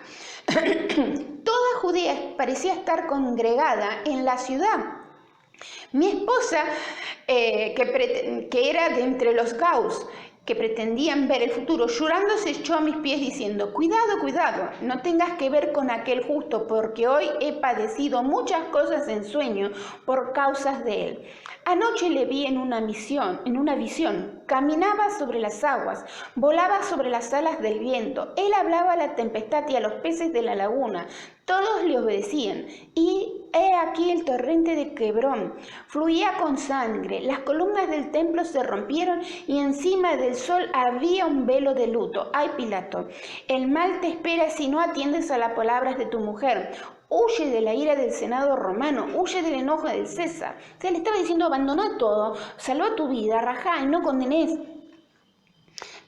Toda Judea parecía estar congregada en la ciudad. Mi esposa, que era de entre los Gaus, que pretendían ver el futuro, llorando se echó a mis pies diciendo: cuidado, cuidado, no tengas que ver con aquel justo, porque hoy he padecido muchas cosas en sueño por causas de él. Anoche le vi en una visión, caminaba sobre las aguas, volaba sobre las alas del viento, él hablaba a la tempestad y a los peces de la laguna, todos le obedecían, y he aquí el torrente de Quebrón fluía con sangre, las columnas del templo se rompieron y encima del sol había un velo de luto. Ay, Pilato, el mal te espera si no atiendes a las palabras de tu mujer. Huye de la ira del Senado romano, huye del enojo del César. O sea, le estaba diciendo: abandona todo, salva tu vida, rajá y no condenés.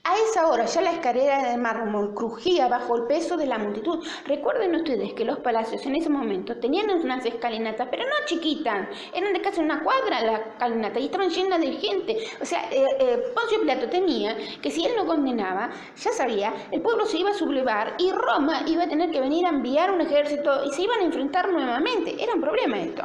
A esa hora ya la escalera de mármol crujía bajo el peso de la multitud. Recuerden ustedes que los palacios en ese momento tenían unas escalinatas, pero no chiquitas, eran de casi una cuadra la escalinata y estaban llenas de gente. O sea, Poncio Pilato temía que si él no condenaba, ya sabía, el pueblo se iba a sublevar y Roma iba a tener que venir a enviar un ejército y se iban a enfrentar nuevamente. Era un problema esto.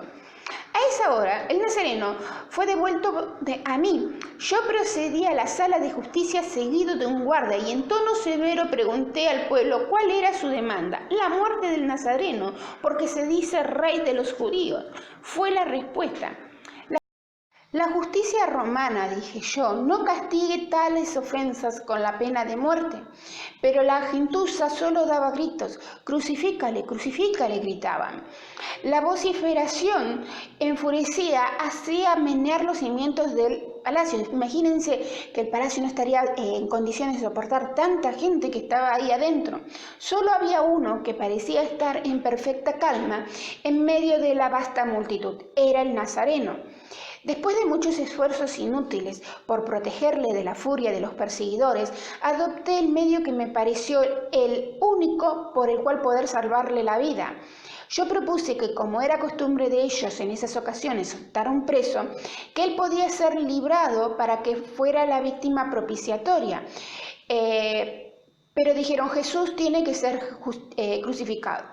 A esa hora, el nazareno fue devuelto a mí. Yo procedí a la sala de justicia seguido de un guardia y en tono severo pregunté al pueblo cuál era su demanda. La muerte del nazareno, porque se dice rey de los judíos, fue la respuesta. La justicia romana, dije yo, no castigue tales ofensas con la pena de muerte. Pero la gentuza solo daba gritos: crucifícale, crucifícale, gritaban. La vociferación enfurecida hacía menear los cimientos del palacio. Imagínense que el palacio no estaría en condiciones de soportar tanta gente que estaba ahí adentro. Solo había uno que parecía estar en perfecta calma en medio de la vasta multitud. Era el nazareno. Después de muchos esfuerzos inútiles por protegerle de la furia de los perseguidores, adopté el medio que me pareció el único por el cual poder salvarle la vida. Yo propuse que, como era costumbre de ellos en esas ocasiones soltar a un preso, que él podía ser librado para que fuera la víctima propiciatoria. Pero dijeron: Jesús tiene que ser crucificado.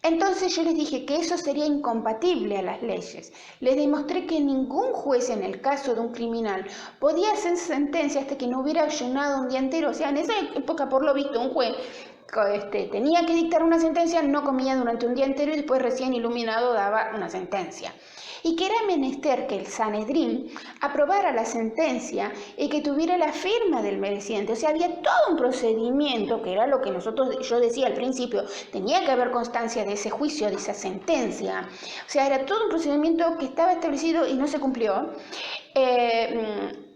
Entonces yo les dije que eso sería incompatible a las leyes. Les demostré que ningún juez en el caso de un criminal podía hacer sentencia hasta que no hubiera ayunado un día entero. O sea, en esa época, por lo visto, un juez tenía que dictar una sentencia, no comía durante un día entero y después recién iluminado daba una sentencia. Y que era menester que el Sanedrín aprobara la sentencia y que tuviera la firma del merecidente. O sea, había todo un procedimiento, que era lo que yo decía al principio, tenía que haber constancia de ese juicio, de esa sentencia. O sea, era todo un procedimiento que estaba establecido y no se cumplió.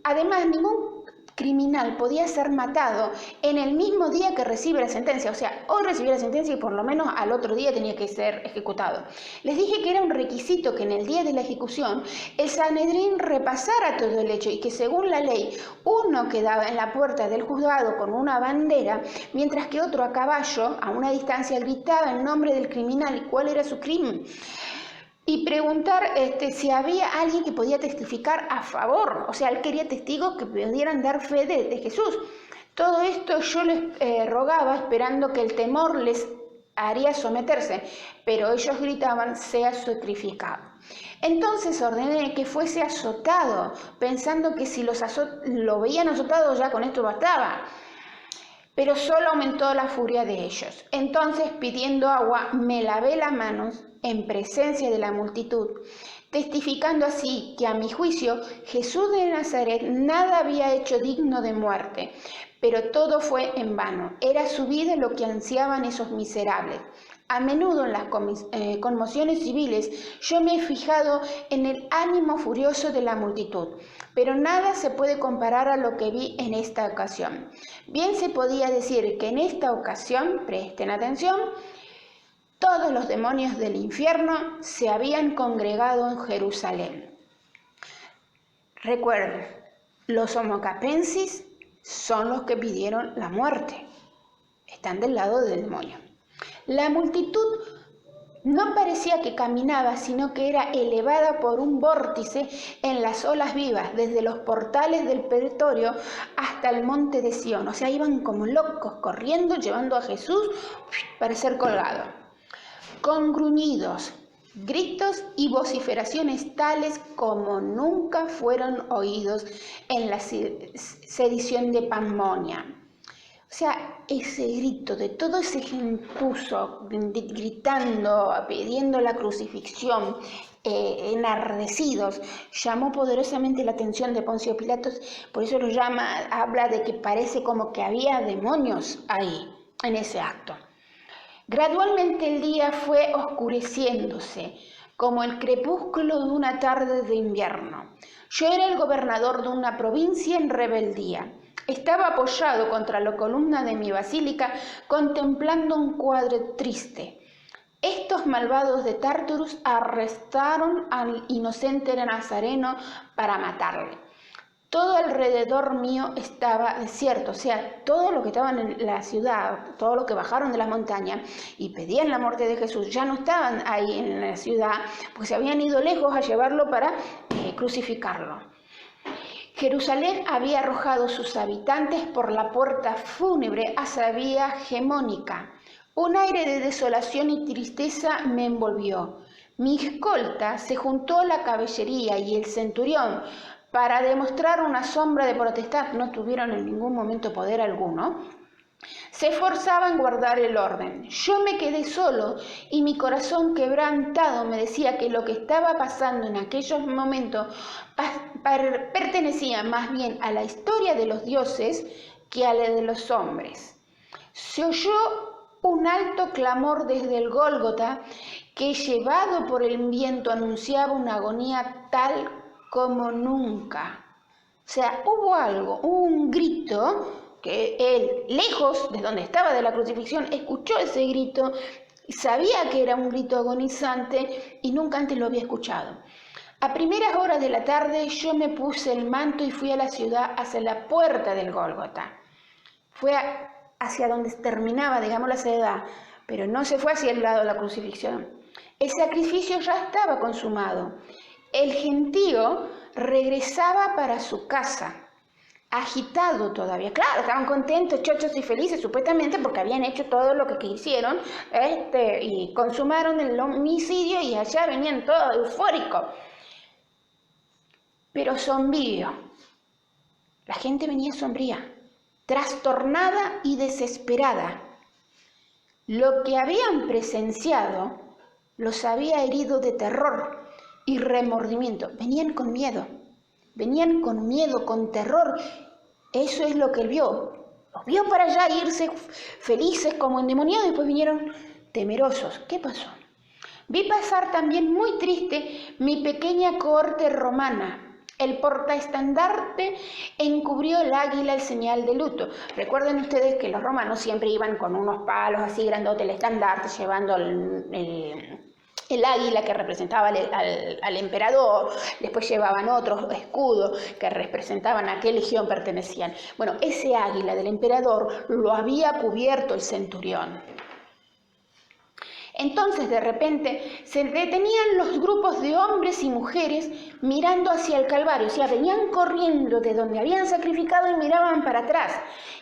Además, ningún criminal podía ser matado en el mismo día que recibe la sentencia. O sea, hoy recibía la sentencia y por lo menos al otro día tenía que ser ejecutado. Les dije que era un requisito que en el día de la ejecución el Sanedrín repasara todo el hecho y que según la ley uno quedaba en la puerta del juzgado con una bandera, mientras que otro a caballo, a una distancia, gritaba el nombre del criminal y cuál era su crimen. Y preguntar si había alguien que podía testificar a favor. O sea, él quería testigos que pudieran dar fe de Jesús. Todo esto yo les rogaba esperando que el temor les haría someterse, pero ellos gritaban: sea sacrificado. Entonces ordené que fuese azotado, pensando que si lo veían azotado ya con esto bastaba. Pero solo aumentó la furia de ellos. Entonces, pidiendo agua, me lavé las manos en presencia de la multitud. testificando así que a mi juicio Jesús de Nazaret nada había hecho digno de muerte, pero todo fue en vano. Era su vida lo que ansiaban esos miserables. A menudo en las conmociones civiles yo me he fijado en el ánimo furioso de la multitud, pero nada se puede comparar a lo que vi en esta ocasión. Bien se podía decir que en esta ocasión, presten atención, todos los demonios del infierno se habían congregado en Jerusalén. Recuerden, los homocapensis son los que pidieron la muerte. Están del lado del demonio. La multitud no parecía que caminaba, sino que era elevada por un vórtice en las olas vivas, desde los portales del pretorio hasta el monte de Sión. O sea, iban como locos, corriendo, llevando a Jesús para ser colgado. Con gruñidos, gritos y vociferaciones tales como nunca fueron oídos en la sedición de Panmonia. O sea, ese grito de todo ese gentuzo gritando, pidiendo la crucifixión, enardecidos, llamó poderosamente la atención de Poncio Pilatos. Por eso habla de que parece como que había demonios ahí, en ese acto. Gradualmente el día fue oscureciéndose, como el crepúsculo de una tarde de invierno. Yo era el gobernador de una provincia en rebeldía. Estaba apoyado contra la columna de mi basílica, contemplando un cuadro triste. Estos malvados de Tártarus arrestaron al inocente nazareno para matarle. Todo alrededor mío estaba desierto, o sea, todos los que estaban en la ciudad, todos los que bajaron de la montaña y pedían la muerte de Jesús, ya no estaban ahí en la ciudad, porque se habían ido lejos a llevarlo para crucificarlo. Jerusalén había arrojado sus habitantes por la puerta fúnebre hacia vía Gemónica. Un aire de desolación y tristeza me envolvió. Mi escolta se juntó a la caballería y el centurión para demostrar una sombra de potestad. No tuvieron en ningún momento poder alguno. Se esforzaba en guardar el orden. Yo me quedé solo y mi corazón quebrantado me decía que lo que estaba pasando en aquellos momentos pertenecía más bien a la historia de los dioses que a la de los hombres. Se oyó un alto clamor desde el Gólgota que, llevado por el viento, anunciaba una agonía tal como nunca. O sea, hubo algo, un grito que él, lejos de donde estaba de la crucifixión, escuchó ese grito y sabía que era un grito agonizante y nunca antes lo había escuchado. A primeras horas de la tarde yo me puse el manto y fui a la ciudad hacia la puerta del Gólgota. Fue hacia donde terminaba, digamos, la ciudad, pero no se fue hacia el lado de la crucifixión. El sacrificio ya estaba consumado. El gentío regresaba para su casa, agitado todavía. Claro, estaban contentos, chochos y felices, supuestamente, porque habían hecho todo lo que quisieron, y consumaron el homicidio, y allá venían todos eufóricos. Pero sombrío. La gente venía sombría, trastornada y desesperada. Lo que habían presenciado los había herido de terror y remordimiento. Venían con miedo, con terror. Eso es lo que él vio. Los vio para allá irse felices como endemoniados y después vinieron temerosos. ¿Qué pasó? Vi pasar también muy triste mi pequeña cohorte romana. El portaestandarte encubrió el águila, el señal de luto. Recuerden ustedes que los romanos siempre iban con unos palos así grandotes, el estandarte, llevando el águila que representaba al emperador. Después llevaban otros escudos que representaban a qué legión pertenecían. Bueno, ese águila del emperador lo había cubierto el centurión. Entonces, de repente, se detenían los grupos de hombres y mujeres mirando hacia el Calvario. O sea, venían corriendo de donde habían sacrificado y miraban para atrás.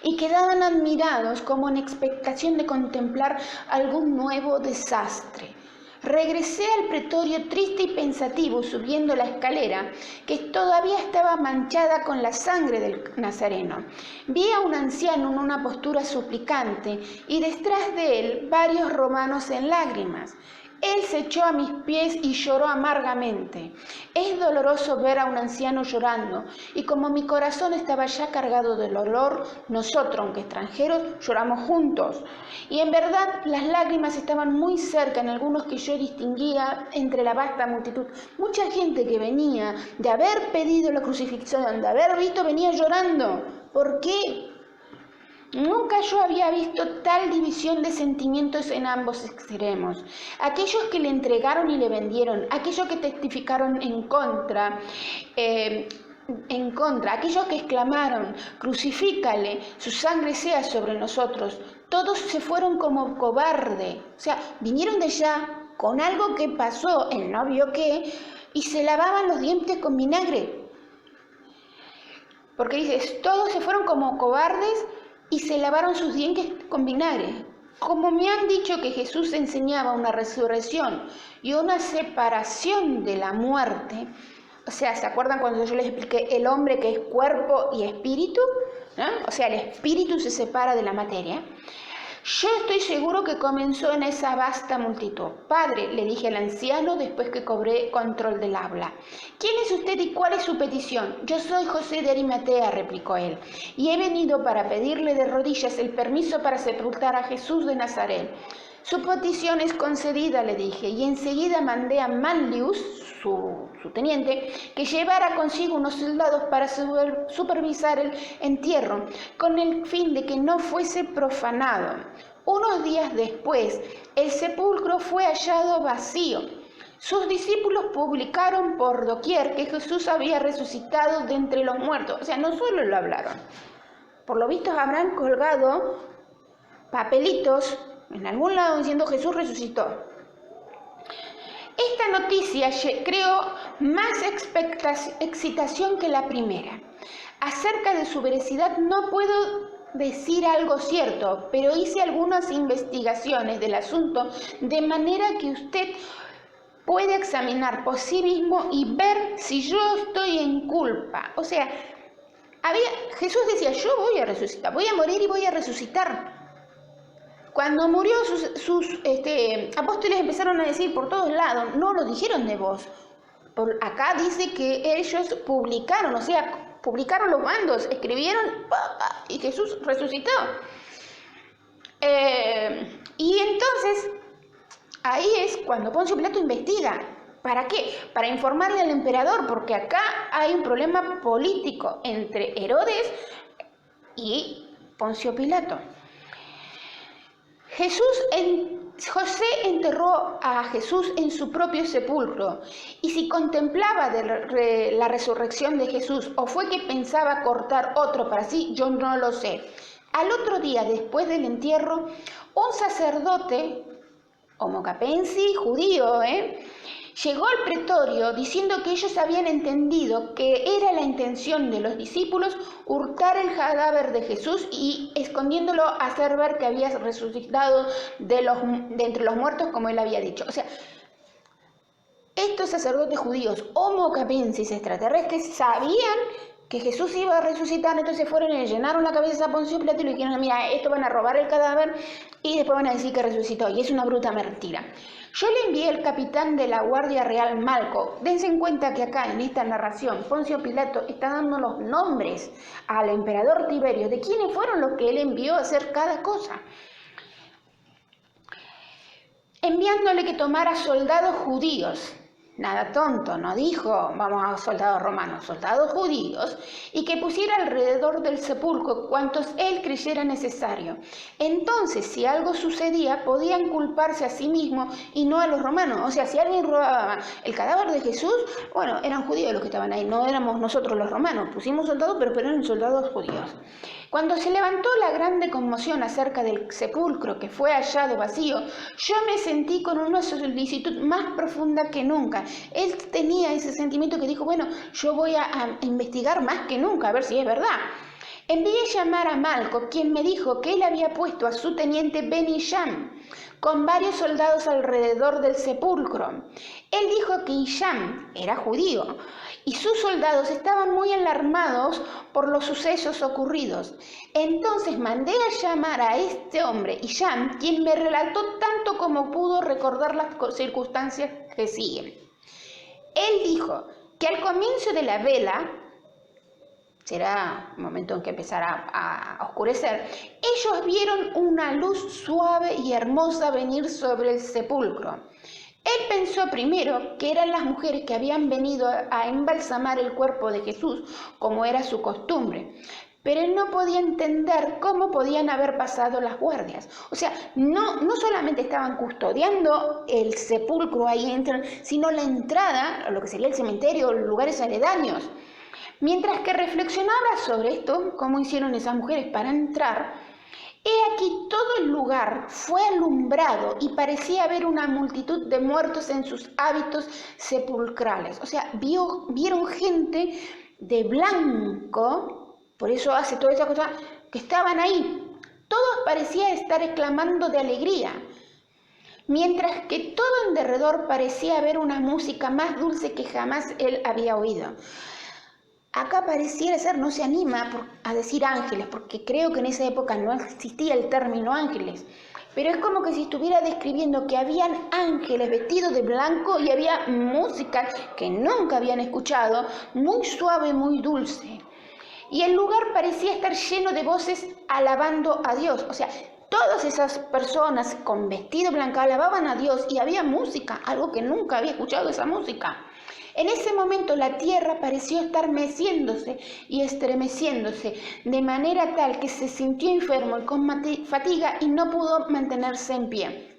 Y quedaban admirados como en expectación de contemplar algún nuevo desastre. Regresé al pretorio triste y pensativo, subiendo la escalera, que todavía estaba manchada con la sangre del Nazareno. Vi a un anciano en una postura suplicante y detrás de él varios romanos en lágrimas. Él se echó a mis pies y lloró amargamente. Es doloroso ver a un anciano llorando, y como mi corazón estaba ya cargado de dolor, nosotros, aunque extranjeros, lloramos juntos. Y en verdad las lágrimas estaban muy cerca en algunos que yo distinguía entre la vasta multitud. Mucha gente que venía de haber pedido la crucifixión, de haber visto, venía llorando. ¿Por qué? Nunca yo había visto tal división de sentimientos en ambos extremos. Aquellos que le entregaron y le vendieron, aquellos que testificaron en contra, aquellos que exclamaron, crucifícale, su sangre sea sobre nosotros. Todos se fueron como cobardes, o sea, vinieron de allá con algo que pasó, el novio que, y se lavaban los dientes con vinagre. Porque dices, todos se fueron como cobardes y se lavaron sus dientes con vinagre. Como me han dicho que Jesús enseñaba una resurrección y una separación de la muerte, o sea, ¿se acuerdan cuando yo les expliqué el hombre que es cuerpo y espíritu? ¿No? O sea, el espíritu se separa de la materia. Yo estoy seguro que comenzó en esa vasta multitud. Padre, le dije al anciano después que cobré control del habla. ¿Quién es usted y cuál es su petición? Yo soy José de Arimatea, replicó él, y he venido para pedirle de rodillas el permiso para sepultar a Jesús de Nazaret. Su petición es concedida, le dije, y enseguida mandé a Manlius, su teniente, que llevara consigo unos soldados para supervisar el entierro, con el fin de que no fuese profanado. Unos días después, el sepulcro fue hallado vacío. Sus discípulos publicaron por doquier que Jesús había resucitado de entre los muertos. O sea, no solo lo hablaron. Por lo visto habrán colgado papelitos en algún lado diciendo Jesús resucitó. Esta noticia creó más excitación que la primera. Acerca de su veracidad no puedo decir algo cierto, pero hice algunas investigaciones del asunto de manera que usted puede examinar por sí mismo y ver si yo estoy en culpa. O sea, Jesús decía, yo voy a resucitar, voy a morir y voy a resucitar. Cuando murió, sus apóstoles empezaron a decir por todos lados, no lo dijeron de vos. Por acá dice que ellos publicaron, o sea, publicaron los bandos, escribieron y Jesús resucitó. Y entonces, ahí es cuando Poncio Pilato investiga. ¿Para qué? Para informarle al emperador, porque acá hay un problema político entre Herodes y Poncio Pilato. José enterró a Jesús en su propio sepulcro, y si contemplaba la resurrección de Jesús o fue que pensaba cortar otro para sí, yo no lo sé. Al otro día, después del entierro, un sacerdote, homo capensi, judío, llegó al pretorio diciendo que ellos habían entendido que era la intención de los discípulos hurtar el cadáver de Jesús y escondiéndolo, hacer ver que había resucitado de entre los muertos como él había dicho. O sea, estos sacerdotes judíos, homo capensis extraterrestres, sabían que Jesús iba a resucitar, entonces fueron y le llenaron la cabeza a Poncio Pilato y le dijeron, mira, esto van a robar el cadáver y después van a decir que resucitó, y es una bruta mentira. Yo le envié al capitán de la Guardia Real Malco. Dense en cuenta que acá en esta narración Poncio Pilato está dando los nombres al emperador Tiberio de quiénes fueron los que él envió a hacer cada cosa. Enviándole que tomara soldados judíos. Nada tonto, no dijo vamos a soldados romanos, soldados judíos, y que pusiera alrededor del sepulcro cuantos él creyera necesario. Entonces, si algo sucedía, podían culparse a sí mismos y no a los romanos. O sea, si alguien robaba el cadáver de Jesús, bueno, eran judíos los que estaban ahí, no éramos nosotros los romanos. Pusimos soldados, pero eran soldados judíos. Cuando se levantó la grande conmoción acerca del sepulcro que fue hallado vacío, yo me sentí con una solicitud más profunda que nunca. Él tenía ese sentimiento que dijo, bueno, yo voy a investigar más que nunca, a ver si es verdad. Envié llamar a Malco, quien me dijo que él había puesto a su teniente Ben-Hisham con varios soldados alrededor del sepulcro. Él dijo que Hisham era judío y sus soldados estaban muy alarmados por los sucesos ocurridos. Entonces mandé a llamar a este hombre, Hisham, quien me relató tanto como pudo recordar las circunstancias que siguen. Él dijo que al comienzo de la vela, será el momento en que empezará a oscurecer, ellos vieron una luz suave y hermosa venir sobre el sepulcro. Él pensó primero que eran las mujeres que habían venido a embalsamar el cuerpo de Jesús, como era su costumbre. Pero él no podía entender cómo podían haber pasado las guardias. O sea, no solamente estaban custodiando el sepulcro ahí, sino la entrada, a lo que sería el cementerio, los lugares aledaños. Mientras que reflexionaba sobre esto, cómo hicieron esas mujeres para entrar, he aquí todo el lugar fue alumbrado y parecía haber una multitud de muertos en sus hábitos sepulcrales. O sea, vieron gente de blanco, por eso hace toda esa cosa, que estaban ahí. Todos parecían estar exclamando de alegría, mientras que todo en derredor parecía haber una música más dulce que jamás él había oído. Acá pareciera ser, no se anima a decir ángeles, porque creo que en esa época no existía el término ángeles, pero es como que si estuviera describiendo que habían ángeles vestidos de blanco y había música que nunca habían escuchado, muy suave, muy dulce. Y el lugar parecía estar lleno de voces alabando a Dios. O sea, todas esas personas con vestido blanco alababan a Dios y había música, algo que nunca había escuchado esa música. En ese momento la tierra pareció estar meciéndose y estremeciéndose, de manera tal que se sintió enfermo y con fatiga y no pudo mantenerse en pie.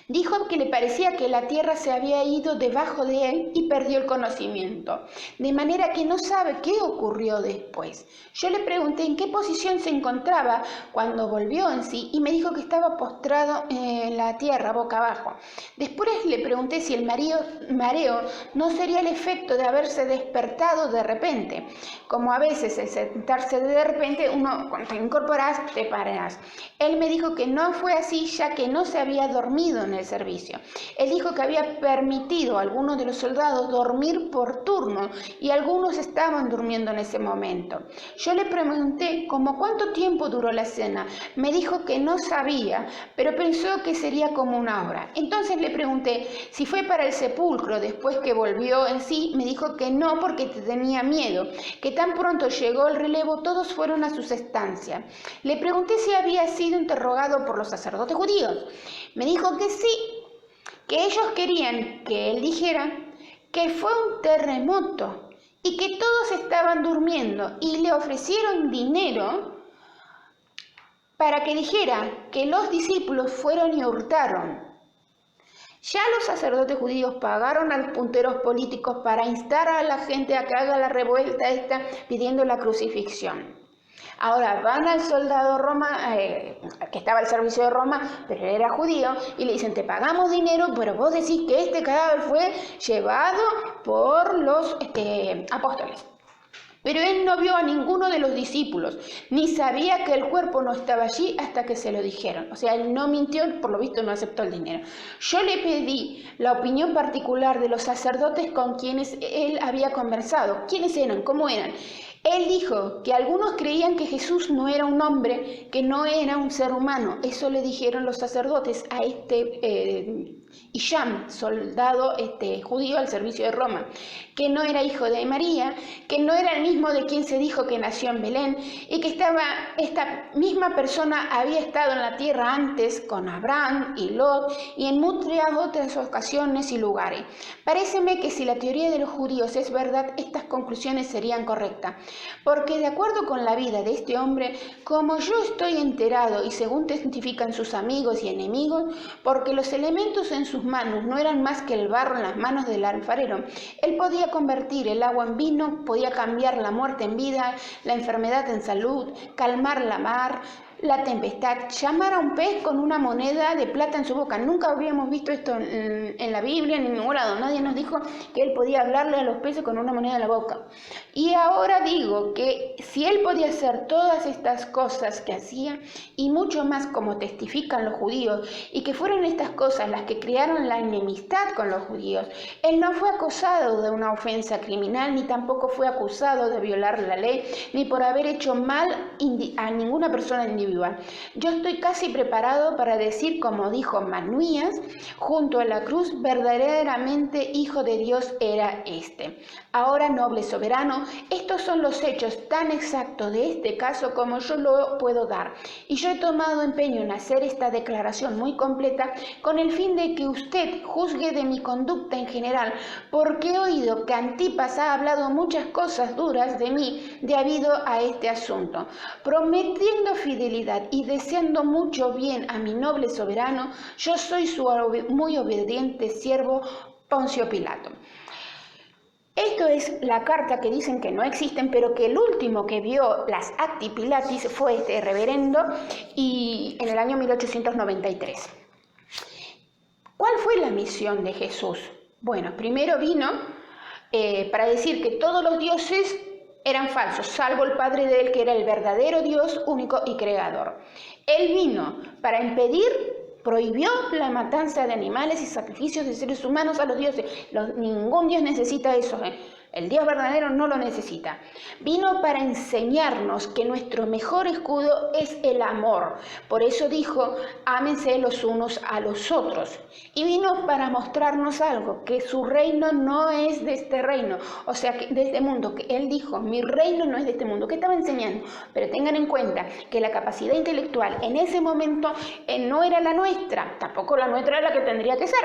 Dijo que le parecía que la tierra se había ido debajo de él y perdió el conocimiento, de manera que no sabe qué ocurrió después. Yo le pregunté en qué posición se encontraba cuando volvió en sí y me dijo que estaba postrado en la tierra, boca abajo. Después le pregunté si el mareo no sería el efecto de haberse despertado de repente, como a veces el sentarse de repente, uno cuando te incorporas te paras. Él me dijo que no fue así, ya que no se había dormido en el servicio. Él dijo que había permitido a algunos de los soldados dormir por turno y algunos estaban durmiendo en ese momento. Yo le pregunté como cuánto tiempo duró la cena. Me dijo que no sabía, pero pensó que sería como una hora. Entonces le pregunté si fue para el sepulcro después que volvió en sí. Me dijo que no, porque tenía miedo, que tan pronto llegó el relevo todos fueron a sus estancias. Le pregunté si había sido interrogado por los sacerdotes judíos. Me dijo que sí, que ellos querían que él dijera que fue un terremoto y que todos estaban durmiendo, y le ofrecieron dinero para que dijera que los discípulos fueron y hurtaron. Ya los sacerdotes judíos pagaron a los punteros políticos para instar a la gente a que haga la revuelta esta pidiendo la crucifixión. Ahora van al soldado que estaba al servicio de Roma, pero él era judío, y le dicen: te pagamos dinero, pero vos decís que este cadáver fue llevado por los apóstoles. Pero él no vio a ninguno de los discípulos, ni sabía que el cuerpo no estaba allí hasta que se lo dijeron. O sea, él no mintió, por lo visto no aceptó el dinero. Yo le pedí la opinión particular de los sacerdotes con quienes él había conversado. ¿Quiénes eran? ¿Cómo eran? Él dijo que algunos creían que Jesús no era un hombre, que no era un ser humano. Eso le dijeron los sacerdotes a Hisham, soldado judío al servicio de Roma, que no era hijo de María, que no era el mismo de quien se dijo que nació en Belén, y que esta misma persona había estado en la tierra antes con Abraham y Lot y en muchas otras ocasiones y lugares. Paréceme que si la teoría de los judíos es verdad, estas conclusiones serían correctas, porque de acuerdo con la vida de este hombre, como yo estoy enterado y según testifican sus amigos y enemigos, porque los elementos en sus manos no eran más que el barro en las manos del alfarero, él podía convertir el agua en vino, podía cambiar la muerte en vida, la enfermedad en salud, calmar la mar, la tempestad, llamar a un pez con una moneda de plata en su boca. Nunca habíamos visto esto en la Biblia, ni en ningún lado. Nadie nos dijo que él podía hablarle a los peces con una moneda en la boca. Y ahora digo que si él podía hacer todas estas cosas que hacía y mucho más, como testifican los judíos, y que fueron estas cosas las que crearon la enemistad con los judíos, él no fue acusado de una ofensa criminal, ni tampoco fue acusado de violar la ley, ni por haber hecho mal a ninguna persona individual. Yo estoy casi preparado para decir, como dijo Manuías, junto a la cruz, verdaderamente Hijo de Dios era este. Ahora, noble soberano, estos son los hechos tan exactos de este caso como yo lo puedo dar. Y yo he tomado empeño en hacer esta declaración muy completa con el fin de que usted juzgue de mi conducta en general, porque he oído que Antipas ha hablado muchas cosas duras de mí debido a este asunto. Prometiendo fidelidad y deseando mucho bien a mi noble soberano, yo soy su muy obediente siervo Poncio Pilato. Esto es la carta que dicen que no existen, pero que el último que vio las Acti Pilatis fue este reverendo y en el año 1893. ¿Cuál fue la misión de Jesús? Bueno, primero vino para decir que todos los dioses eran falsos, salvo el Padre de él, que era el verdadero Dios único y creador. Él vino para prohibió la matanza de animales y sacrificios de seres humanos a los dioses. Ningún Dios necesita eso. El Dios verdadero no lo necesita. Vino para enseñarnos que nuestro mejor escudo es el amor. Por eso dijo, ámense los unos a los otros. Y vino para mostrarnos algo, que su reino no es de este reino, o sea, que de este mundo. Que él dijo, mi reino no es de este mundo. ¿Qué estaba enseñando? Pero tengan en cuenta que la capacidad intelectual en ese momento no era la nuestra, tampoco la nuestra era la que tendría que ser.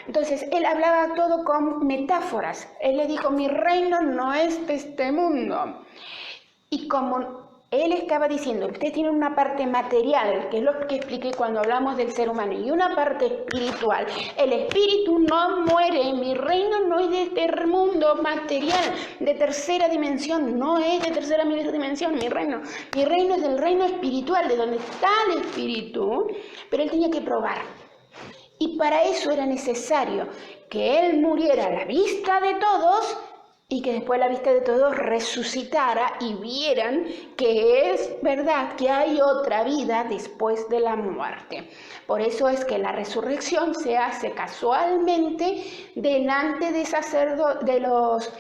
Entonces, él hablaba todo con metáforas. Él le dijo, mi reino no es de este mundo. Y como él estaba diciendo, usted tiene una parte material, que es lo que expliqué cuando hablamos del ser humano, y una parte espiritual. El espíritu no muere, mi reino no es de este mundo material, de tercera dimensión, no es de tercera dimensión mi reino. Mi reino es del reino espiritual, de donde está el espíritu, pero él tenía que probar. Y para eso era necesario que él muriera a la vista de todos, y que después a la vista de todos resucitara y vieran que es verdad, que hay otra vida después de la muerte. Por eso es que la resurrección se hace casualmente delante de los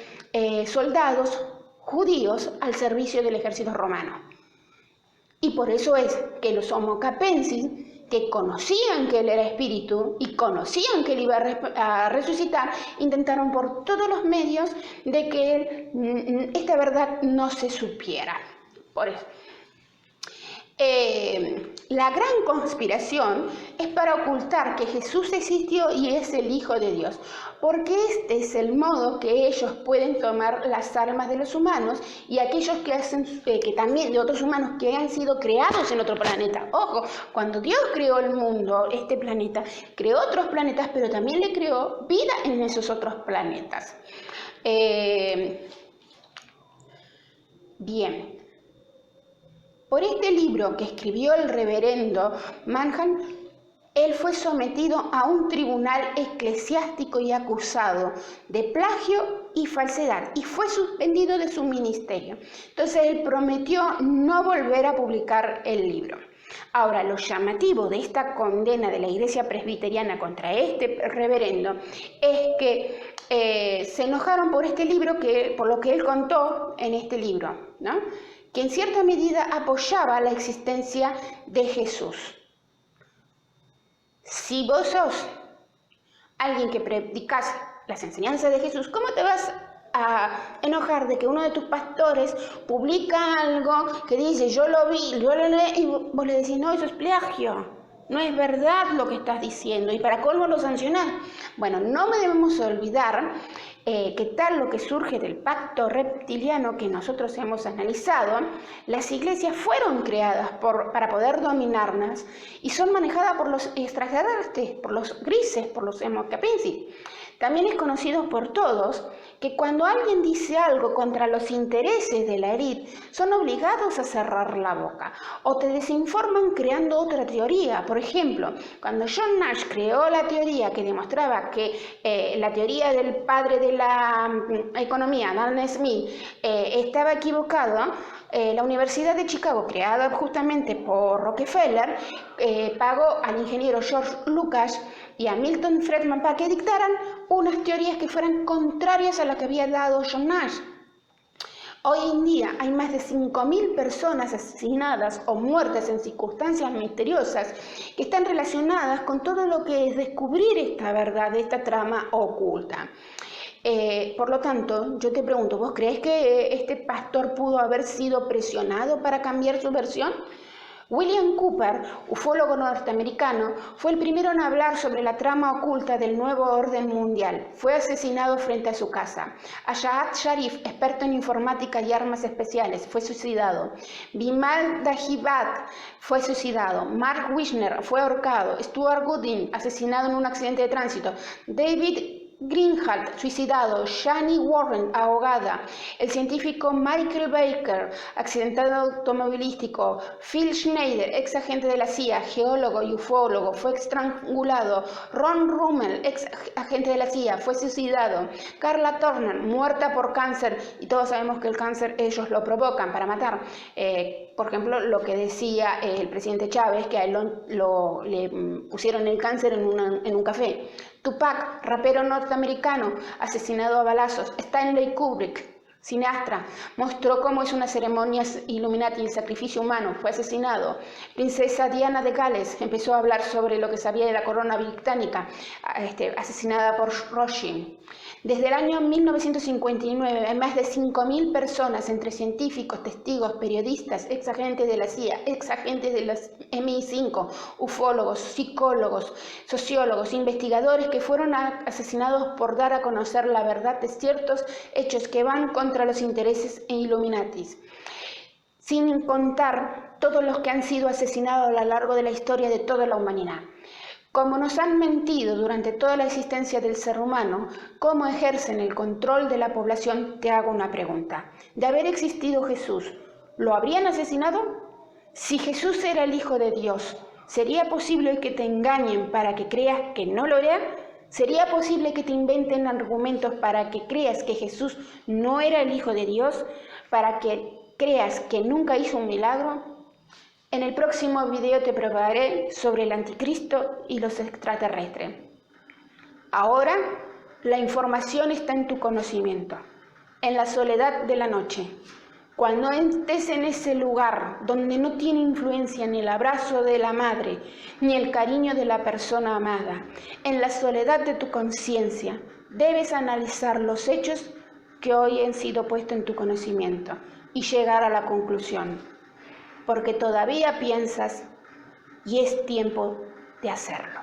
soldados judíos al servicio del ejército romano. Y por eso es que los Homo capensis, que conocían que él era espíritu y conocían que él iba a resucitar, intentaron por todos los medios de que esta verdad no se supiera. Por eso. La gran conspiración es para ocultar que Jesús existió y es el Hijo de Dios, porque este es el modo que ellos pueden tomar las almas de los humanos y aquellos que también de otros humanos que han sido creados en otro planeta. Ojo, cuando Dios creó el mundo, este planeta, creó otros planetas, pero también le creó vida en esos otros planetas. Bien. Por este libro que escribió el reverendo Manhan, él fue sometido a un tribunal eclesiástico y acusado de plagio y falsedad y fue suspendido de su ministerio. Entonces él prometió no volver a publicar el libro. Ahora, lo llamativo de esta condena de la Iglesia Presbiteriana contra este reverendo es que se enojaron por este libro, por lo que él contó en este libro, ¿no? Que en cierta medida apoyaba la existencia de Jesús. Si vos sos alguien que predicas las enseñanzas de Jesús, ¿cómo te vas a enojar de que uno de tus pastores publica algo que dice, yo lo vi, yo lo leí, y vos le decís, no, eso es plagio, no es verdad lo que estás diciendo, y para colmo lo sancionás? Bueno, no debemos olvidar que tal lo que surge del pacto reptiliano que nosotros hemos analizado, las iglesias fueron creadas para poder dominarnos y son manejadas por los extraterrestres, por los grises, por los Homo capensis. También es conocido por todos que cuando alguien dice algo contra los intereses de la élite, son obligados a cerrar la boca o te desinforman creando otra teoría. Por ejemplo, cuando John Nash creó la teoría que demostraba que la teoría del padre de la economía, Adam Smith, estaba equivocado, la Universidad de Chicago, creada justamente por Rockefeller, pagó al ingeniero George Lucas y a Milton Friedman para que dictaran unas teorías que fueran contrarias a las que había dado John Nash. Hoy en día hay más de 5.000 personas asesinadas o muertas en circunstancias misteriosas que están relacionadas con todo lo que es descubrir esta verdad, esta trama oculta. Por lo tanto, yo te pregunto, ¿vos crees que este pastor pudo haber sido presionado para cambiar su versión? William Cooper, ufólogo norteamericano, fue el primero en hablar sobre la trama oculta del nuevo orden mundial. Fue asesinado frente a su casa. Ashad Sharif, experto en informática y armas especiales, fue suicidado. Bimal Dahibat fue suicidado. Mark Wishner fue ahorcado. Stuart Gooding, asesinado en un accidente de tránsito. David Greenhalgh, suicidado. Shani Warren, ahogada. El científico Michael Baker, accidentado automovilístico. Phil Schneider, ex agente de la CIA, geólogo y ufólogo, fue estrangulado. Ron Rummel, ex agente de la CIA, fue suicidado. Carla Turner, muerta por cáncer, y todos sabemos que el cáncer ellos lo provocan para matar. Por ejemplo, lo que decía el presidente Chávez, que a él le pusieron el cáncer en un café. Tupac, rapero norteamericano, asesinado a balazos. Stanley Kubrick, cineasta, mostró cómo es una ceremonia Illuminati, el sacrificio humano, fue asesinado. Princesa Diana de Gales empezó a hablar sobre lo que sabía de la corona británica, asesinada por Rothschild. Desde el año 1959, hay más de 5.000 personas, entre científicos, testigos, periodistas, ex agentes de la CIA, ex agentes de las MI5, ufólogos, psicólogos, sociólogos, investigadores que fueron asesinados por dar a conocer la verdad de ciertos hechos que van contra los intereses Illuminatis. Sin contar todos los que han sido asesinados a lo largo de la historia de toda la humanidad. Como nos han mentido durante toda la existencia del ser humano, ¿cómo ejercen el control de la población? Te hago una pregunta. De haber existido Jesús, ¿lo habrían asesinado? Si Jesús era el Hijo de Dios, ¿sería posible que te engañen para que creas que no lo era? ¿Sería posible que te inventen argumentos para que creas que Jesús no era el Hijo de Dios? ¿Para que creas que nunca hizo un milagro? En el próximo video te probaré sobre el anticristo y los extraterrestres. Ahora, la información está en tu conocimiento, en la soledad de la noche. Cuando estés en ese lugar donde no tiene influencia ni el abrazo de la madre, ni el cariño de la persona amada, en la soledad de tu conciencia, debes analizar los hechos que hoy han sido puestos en tu conocimiento y llegar a la conclusión. Porque todavía piensas y es tiempo de hacerlo.